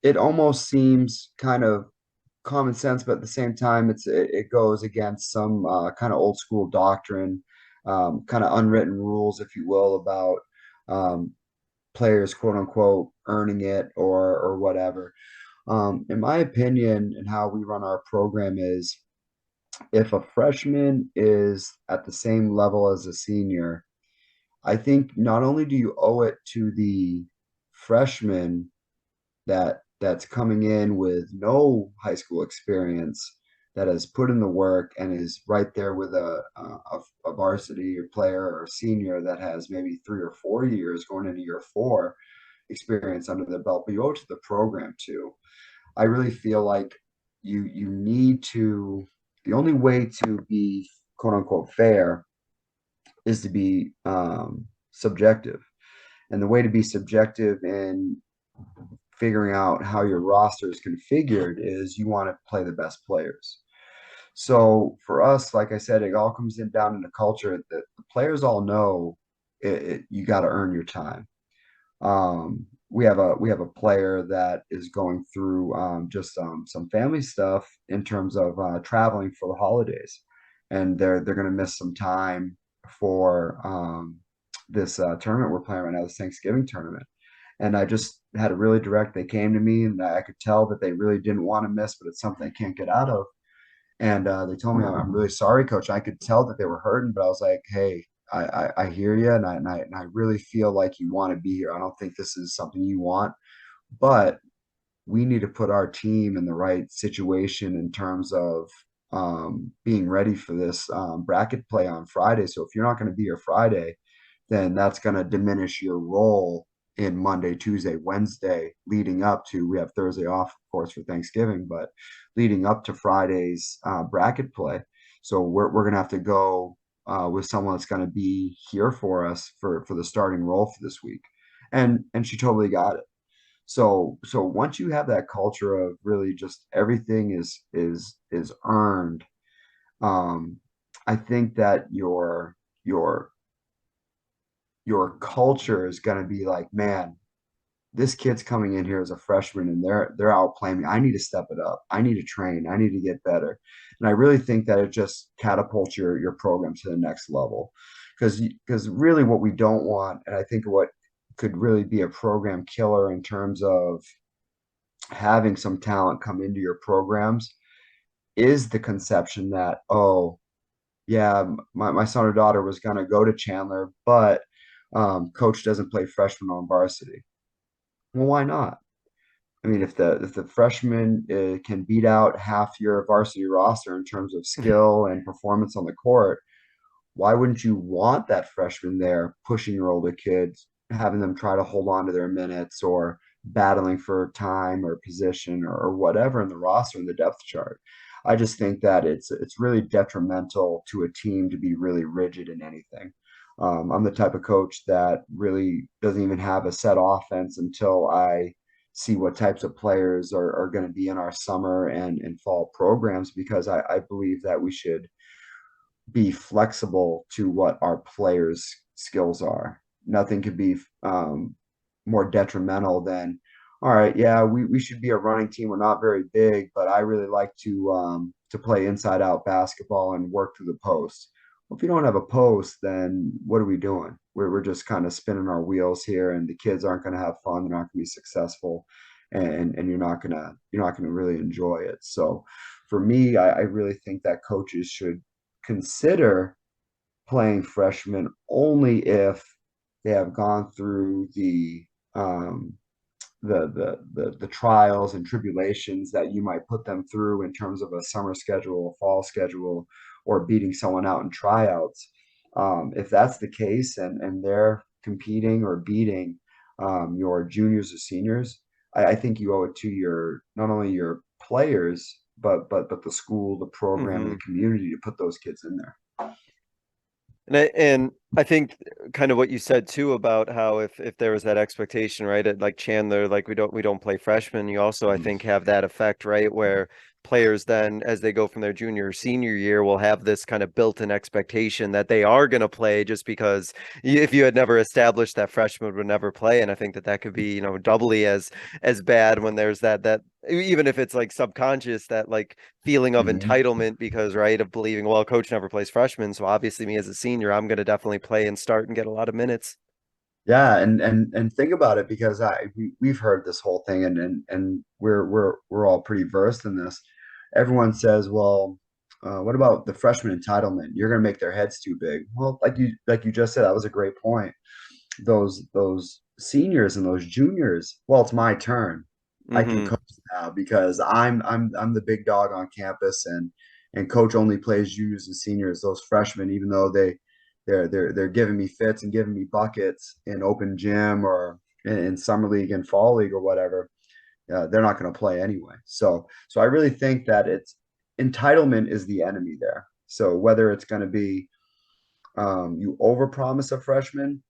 it almost seems kind of common sense, but at the same time, it goes against some kind of old school doctrine, kind of unwritten rules, if you will, about um, players, quote unquote, earning it or whatever. In my opinion, and how we run our program is if a freshman is at the same level as a senior, I think not only do you owe it to the freshman that's coming in with no high school experience that has put in the work and is right there with a varsity player or senior that has maybe 3 or 4 years going into year four experience under the belt, but you owe it to the program too. I really feel like you need to, the only way to be quote unquote fair is to be subjective. And the way to be subjective in figuring out how your roster is configured is you want to play the best players. So for us, like I said, it all comes in down into culture. The players all know you got to earn your time. We have a player that is going through just some family stuff in terms of traveling for the holidays, and they're going to miss some time for this tournament we're playing right now, this Thanksgiving tournament. And I just had a really direct. They came to me, and I could tell that they really didn't want to miss, but it's something they can't get out of. And they told me, I'm really sorry, coach. I could tell that they were hurting, but I was like, hey, I hear you. And I really feel like you want to be here. I don't think this is something you want, but we need to put our team in the right situation in terms of being ready for this bracket play on Friday. So if you're not going to be here Friday, then that's going to diminish your role in Monday, Tuesday, Wednesday, leading up to, we have Thursday off, of course, for Thanksgiving, but leading up to Friday's bracket play. So we're going to have to go with someone that's going to be here for us for the starting role for this week. And she totally got it. So once you have that culture of really just everything is earned, um, I think that your your culture is going to be like, man, this kid's coming in here as a freshman and they're outplaying me. I need to step it up. I need to train. I need to get better. And I really think that it just catapults your program to the next level. Because really what we don't want, and I think what could really be a program killer in terms of having some talent come into your programs, is the conception that, oh, yeah, my son or daughter was going to go to Chandler, but coach doesn't play freshman on varsity. Well, why not? I mean, if the freshman can beat out half your varsity roster in terms of skill and performance on the court, why wouldn't you want that freshman there pushing your older kids, having them try to hold on to their minutes or battling for time or position or whatever in the roster in the depth chart? I just think that it's really detrimental to a team to be really rigid in anything. I'm the type of coach that really doesn't even have a set offense until I see what types of players are going to be in our summer and fall programs, because I believe that we should be flexible to what our players' skills are. Nothing could be more detrimental than, all right, yeah, we should be a running team. We're not very big, but I really like to play inside out basketball and work through the post. Well, if you don't have a post, then what are we doing? We're just kind of spinning our wheels here, and the kids aren't going to have fun. They're not going to be successful, and you're not gonna really enjoy it. So, for me, I really think that coaches should consider playing freshmen only if they have gone through um, the trials and tribulations that you might put them through in terms of a summer schedule, a fall schedule, or beating someone out in tryouts. If that's the case, and they're competing or beating your juniors or seniors, I think you owe it to your, not only your players, but the school, the program, and Hmm. the community to put those kids in there. And I think kind of what you said too about how if there was that expectation, right, at like Chandler, like we don't play freshmen, you also I Mhm. think have that effect, right, where players then as they go from their junior or senior year will have this kind of built-in expectation that they are going to play just because if you had never established that freshman would never play. And I think that that could be, doubly as bad when there's that even if it's like subconscious, that like feeling of Mhm. entitlement because, right, of believing, well, coach never plays freshmen, so obviously me as a senior, I'm going to definitely play and start and get a lot of minutes. Yeah, and think about it, because we've heard this whole thing, and we're all pretty versed in this. Everyone says, well, what about the freshman entitlement? You're going to make their heads too big. Well, like you just said, that was a great point. Those seniors and those juniors, well, it's my turn. I can Hmm. coach now because I'm the big dog on campus, and coach only plays juniors and seniors. Those freshmen, even though they're giving me fits and giving me buckets in open gym or in summer league and fall league or whatever, they're not going to play anyway. So I really think that it's entitlement is the enemy there. So whether it's going to be you overpromise a freshman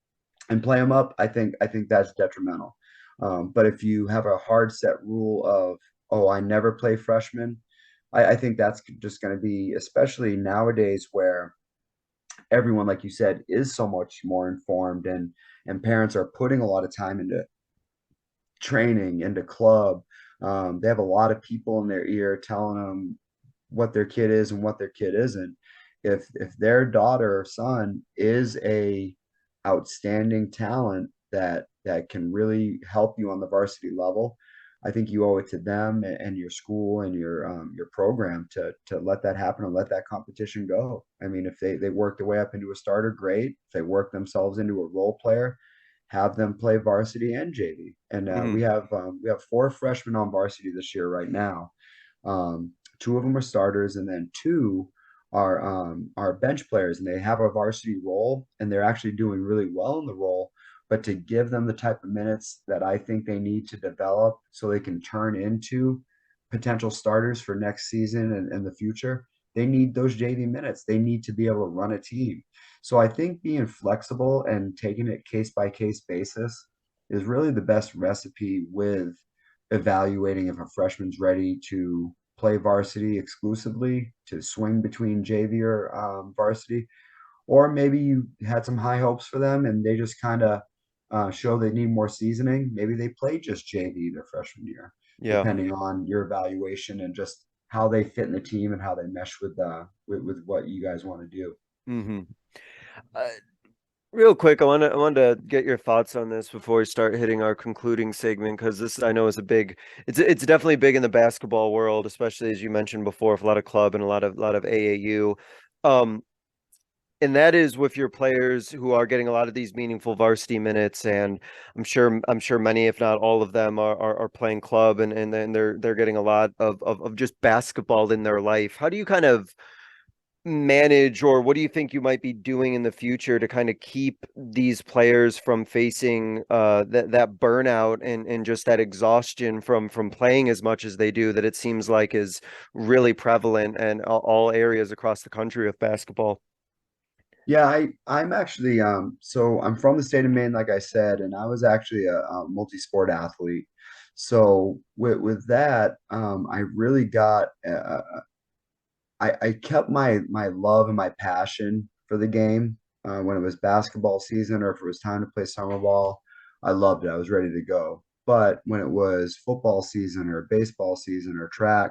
and play them up, I think that's detrimental. But if you have a hard set rule of, oh, I never play freshmen, I think that's just going to be, especially nowadays where everyone, like you said, is so much more informed, and parents are putting a lot of time into training, into club. They have a lot of people in their ear telling them what their kid is and what their kid isn't. If their daughter or son is a outstanding talent that can really help you on the varsity level, I think you owe it to them and your school and your program to let that happen and let that competition go. I mean, if they work their way up into a starter, great. If they work themselves into a role player, have them play varsity and JV. And Hmm. we have 4 freshmen on varsity this year right now. Um, 2 of them are starters, and then 2 are bench players, and they have a varsity role, and they're actually doing really well in the role. But to give them the type of minutes that I think they need to develop so they can turn into potential starters for next season and the future, they need those JV minutes. They need to be able to run a team. So I think being flexible and taking it case by case basis is really the best recipe with evaluating if a freshman's ready to play varsity exclusively, to swing between JV or varsity, or maybe you had some high hopes for them and they just kind of show they need more seasoning. Maybe they play just JV their freshman year, Yeah. depending on your evaluation and just how they fit in the team and how they mesh with what you guys want to do. Hmm. Real quick, I wanted to get your thoughts on this before we start hitting our concluding segment, because this I know is a big, it's definitely big in the basketball world, especially as you mentioned before, with a lot of club and a lot of AAU. Um, and that is with your players who are getting a lot of these meaningful varsity minutes, and I'm sure many, if not all of them, are playing club, and then they're getting a lot of just basketball in their life. How do you kind of manage, or what do you think you might be doing in the future to kind of keep these players from facing that burnout and just that exhaustion from playing as much as they do, that it seems like is really prevalent in all areas across the country of basketball? Yeah, I'm actually so I'm from the state of Maine, like I said, and I was actually a multi-sport athlete. So with that, I really got I kept my love and my passion for the game when it was basketball season or if it was time to play summer ball. I loved it. I was ready to go. But when it was football season or baseball season or track,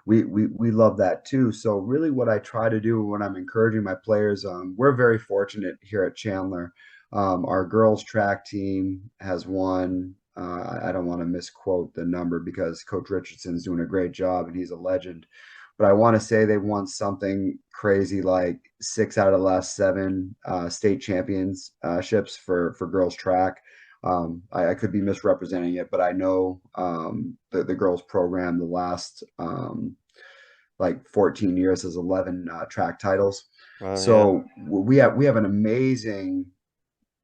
we love that too. So really what I try to do when I'm encouraging my players, we're very fortunate here at Chandler. Our girls track team has won. I don't want to misquote the number because Coach Richardson's doing a great job and he's a legend. But I want to say they won something crazy like 6 out of the last 7 state championships for girls track. I could be misrepresenting it, but I know the girls program the last like 14 years has 11 track titles. Yeah. So we have an amazing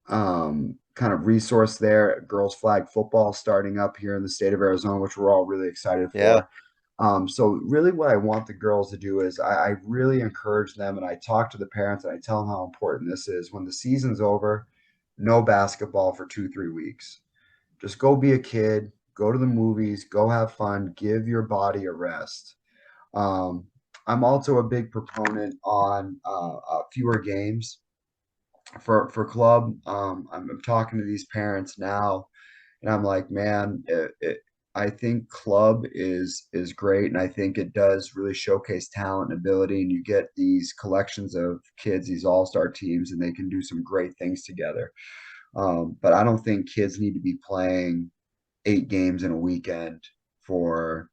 kind of resource there. Girls flag football starting up here in the state of Arizona, which we're all really excited Yeah. for. So really what I want the girls to do is I really encourage them and I talk to the parents and I tell them how important this is. When the season's over, no basketball for 2, 3 weeks. Just go be a kid, go to the movies, go have fun, give your body a rest. Um, I'm also a big proponent on fewer games for club. I'm talking to these parents now, and I'm like, man, I think club is great, and I think it does really showcase talent and ability, and you get these collections of kids, these all-star teams, and they can do some great things together. But I don't think kids need to be playing 8 games in a weekend for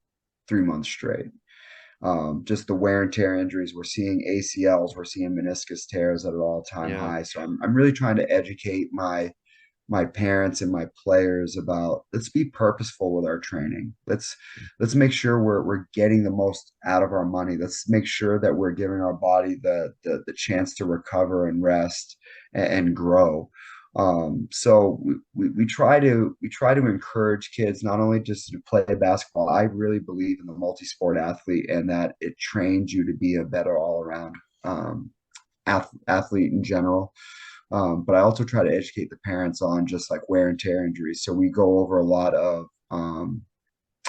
3 months straight. Just the wear and tear injuries. We're seeing ACLs, we're seeing meniscus tears at an all-time Yeah. high. So I'm really trying to educate my parents and my players about let's be purposeful with our training. Let's make sure we're getting the most out of our money. Let's make sure that we're giving our body the chance to recover and rest and grow. So we try to encourage kids not only just to play basketball. I really believe in the multi-sport athlete and that it trains you to be a better all-around athlete in general. But I also try to educate the parents on just like wear and tear injuries. So we go over a lot of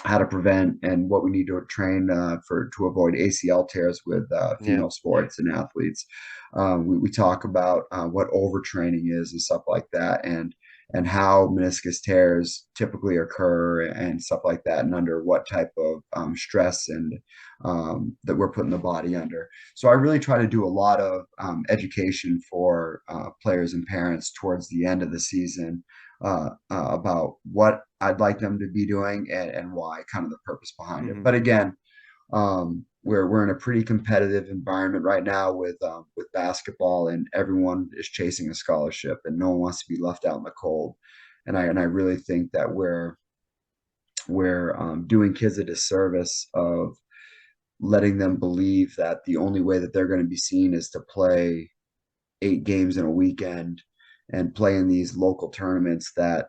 how to prevent and what we need to train to avoid ACL tears with Yeah. female sports and athletes. We talk about what overtraining is and stuff like that, and how meniscus tears typically occur and stuff like that, and under what type of stress and that we're putting the body under. So I really try to do a lot of education for players and parents towards the end of the season about what I'd like them to be doing and why, kind of the purpose behind it. Hmm. But again, we're in a pretty competitive environment right now with basketball, and everyone is chasing a scholarship, and no one wants to be left out in the cold. And I really think that we're doing kids a disservice of letting them believe that the only way that they're going to be seen is to play 8 games in a weekend and play in these local tournaments that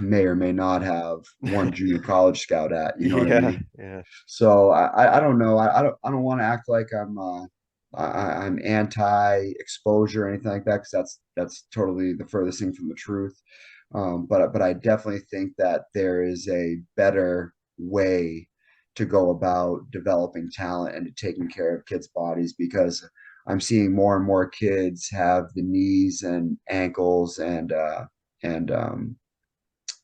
may or may not have one junior college scout at, you know what I Yeah. mean? Yeah. So I don't know. I don't want to act like I'm anti-exposure or anything like that, because that's totally the furthest thing from the truth. But I definitely think that there is a better way to go about developing talent and to taking care of kids' bodies, because I'm seeing more and more kids have the knees and ankles and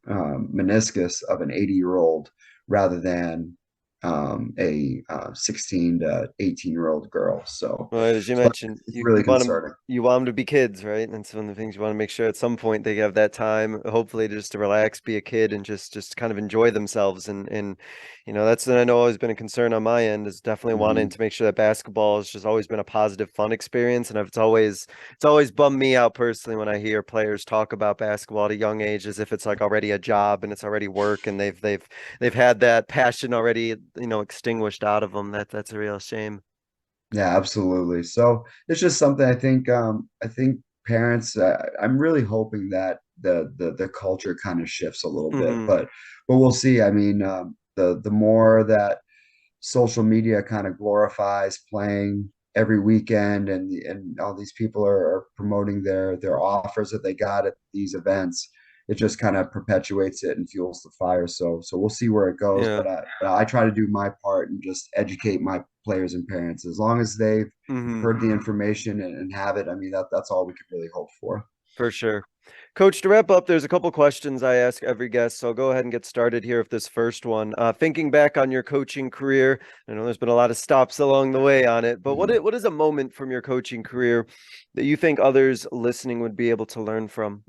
meniscus of an 80-year-old rather than a 16 to 18-year-old girl. So, Well, as you so mentioned, it's you really want them, concerning. you want them to be kids, right? And so one of the things you want to make sure at some point they have that time, hopefully just to relax, be a kid, and just kind of enjoy themselves. And that's I know always been a concern on my end, is definitely wanting Mhm. to make sure that basketball has just always been a positive, fun experience. And it's always bummed me out personally when I hear players talk about basketball at a young age as if it's like already a job and it's already work, and they've had that passion already, extinguished out of them. That's a real shame. Yeah, absolutely. So it's just something I think parents, I'm really hoping that the culture kind of shifts a little bit, Hmm. but we'll see. I mean, the more that social media kind of glorifies playing every weekend, and all these people are promoting their offers that they got at these events, it just kind of perpetuates it and fuels the fire. So we'll see where it goes, Yeah. but I try to do my part and just educate my players and parents. As long as they've Hmm. heard the information and have it, I mean, that's all we could really hope for. For sure. Coach, to wrap up, there's a couple questions I ask every guest, so I'll go ahead and get started here with this first one. Thinking back on your coaching career, I know there's been a lot of stops along the way on it, but what is a moment from your coaching career that you think others listening would be able to learn from?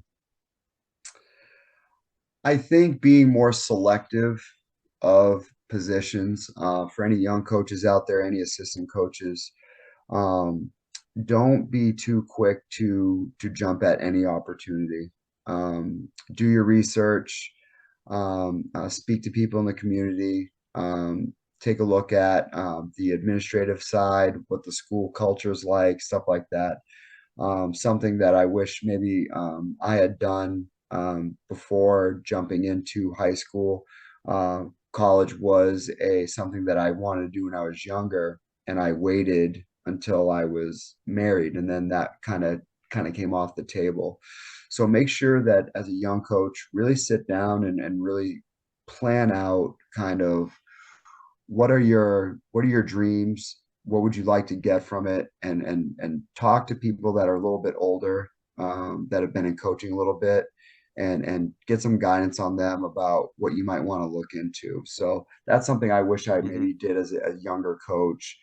I think being more selective of positions, for any young coaches out there, any assistant coaches, um, don't be too quick to jump at any opportunity. Do your research, speak to people in the community, take a look at the administrative side, what the school culture is like, stuff like that. Something that I wish maybe I had done before jumping into high school. College was a something that I wanted to do when I was younger, and I waited until I was married, and then that kind of came off the table. So make sure that as a young coach, really sit down and really plan out kind of what are your dreams, what would you like to get from it, and talk to people that are a little bit older, that have been in coaching a little bit, and get some guidance on them about what you might want to look into. So that's something I wish I Hmm. maybe did as a younger coach.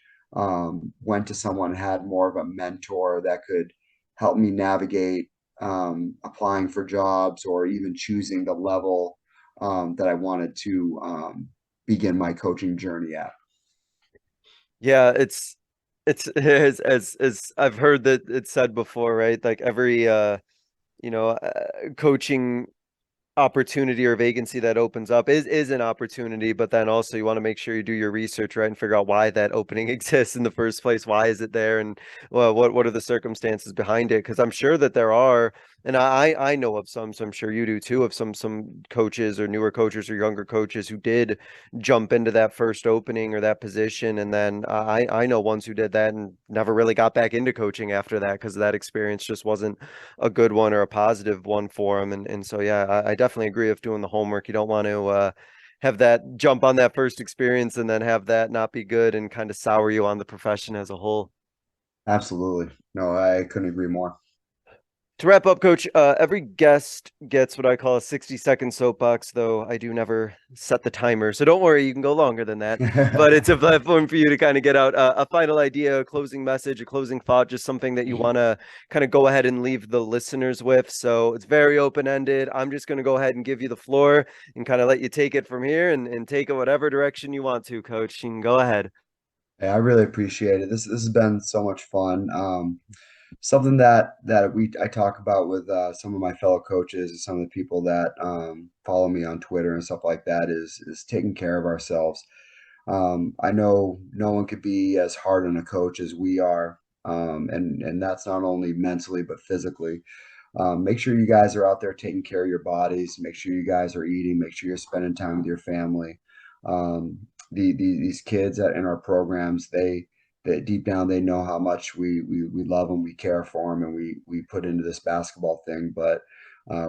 Went to someone, had more of a mentor that could help me navigate applying for jobs, or even choosing the level that I wanted to begin my coaching journey at. Yeah, it's as I've heard that it's said before, right? Like every coaching opportunity or vacancy that opens up is an opportunity, but then also you want to make sure you do your research, right, and figure out why that opening exists in the first place. Why is it there, and well, what are the circumstances behind it? Because I'm sure that there are, and I know of some, so I'm sure you do too, of some coaches or newer coaches or younger coaches who did jump into that first opening or that position, and then I know ones who did that and never really got back into coaching after that because that experience just wasn't a good one or a positive one for them. And so, yeah, I definitely agree with doing the homework. You don't want to have that jump on that first experience and then have that not be good and kind of sour you on the profession as a whole. Absolutely. No, I couldn't agree more. To wrap up, Coach, every guest gets what I call a 60-second soapbox, though I do never set the timer. So don't worry, you can go longer than that. But it's a platform for you to kind of get out a final idea, a closing message, a closing thought, just something that you want to kind of go ahead and leave the listeners with. So it's very open-ended. I'm just going to go ahead and give you the floor and kind of let you take it from here and take it whatever direction you want to, Coach. You can go ahead. Hey, I really appreciate it. This has been so much fun. Something that I talk about with some of my fellow coaches and some of the people that follow me on Twitter and stuff like that is taking care of ourselves. I know no one could be as hard on a coach as we are, and that's not only mentally but physically. Make sure you guys are out there taking care of your bodies. Make sure you guys are eating. Make sure you're spending time with your family. These kids in our programs, they deep down they know how much we love them, we care for them, and we put into this basketball thing. But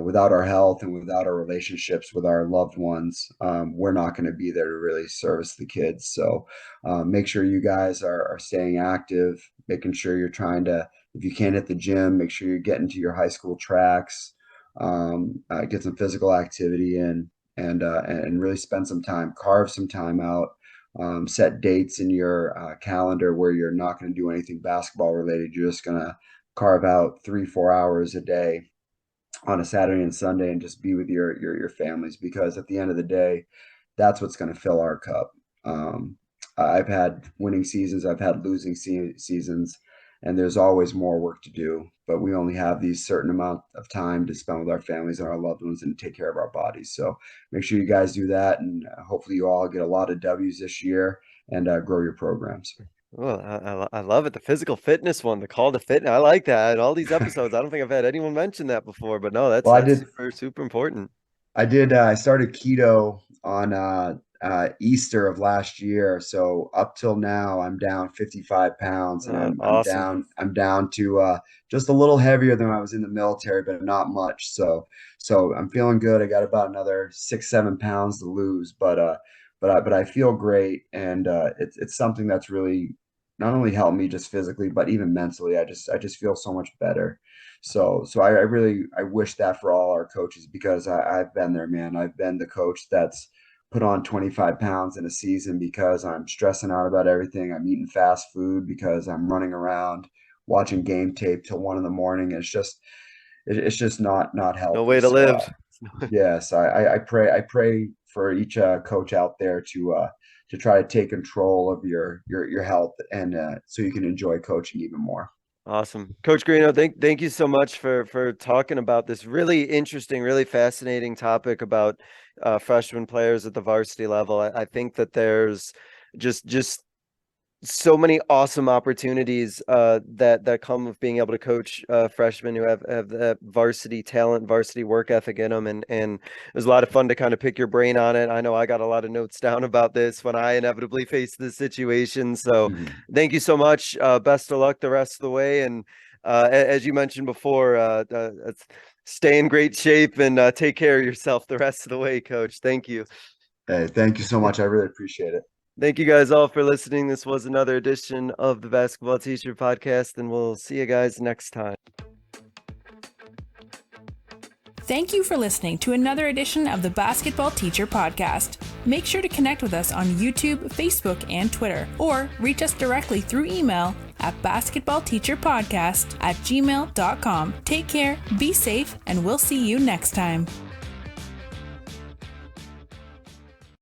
without our health and without our relationships with our loved ones, we're not going to be there to really service the kids. So make sure you guys are staying active, making sure you're trying to, if you can't hit the gym, make sure you're getting to your high school tracks, get some physical activity in, and really spend some time, carve some time out. Set dates in your calendar where you're not going to do anything basketball related. You're just going to carve out 3-4 hours a day on a Saturday and Sunday and just be with your families, because at the end of the day, that's what's going to fill our cup. I've had winning seasons, I've had losing seasons, and there's always more work to do, but we only have these certain amount of time to spend with our families and our loved ones and take care of our bodies. So make sure you guys do that, and hopefully you all get a lot of W's this year and grow your programs. Well, I love it. The physical fitness one, the call to fitness. I like that. In all these episodes, I don't think I've had anyone mention that before, but no, Well, that's super, super important. I started keto on Easter of last year. So up till now, I'm down 55 pounds, and Awesome. I'm down to just a little heavier than when I was in the military, but not much. So I'm feeling good. I got about another 6-7 pounds to lose, but I feel great, and it's something that's really not only helped me just physically, but even mentally. I just feel so much better. So I really I wish that for all our coaches, because I've been there, man. I've been the coach that's put on 25 pounds in a season because I'm stressing out about everything. I'm eating fast food because I'm running around watching game tape till 1 a.m. It's just not No healthy. way to So live. yes, I pray for each coach out there to try to take control of your health, and so you can enjoy coaching even more. Awesome. Coach Greenough, thank you so much for talking about this really interesting, really fascinating topic about freshman players at the varsity level. I think that there's just so many awesome opportunities that come with being able to coach freshmen who have that varsity talent, varsity work ethic in them, and it was a lot of fun to kind of pick your brain on it. I know I got a lot of notes down about this when I inevitably face this situation. So thank you so much. Best of luck the rest of the way, and as you mentioned before, stay in great shape and take care of yourself the rest of the way, Coach. Thank you. Hey, thank you so much. I really appreciate it. Thank you guys all for listening. This was another edition of the Basketball Teacher Podcast, and we'll see you guys next time. Thank you for listening to another edition of the Basketball Teacher Podcast. Make sure to connect with us on YouTube, Facebook, and Twitter, or reach us directly through email at basketballteacherpodcast@gmail.com. Take care, be safe, and we'll see you next time.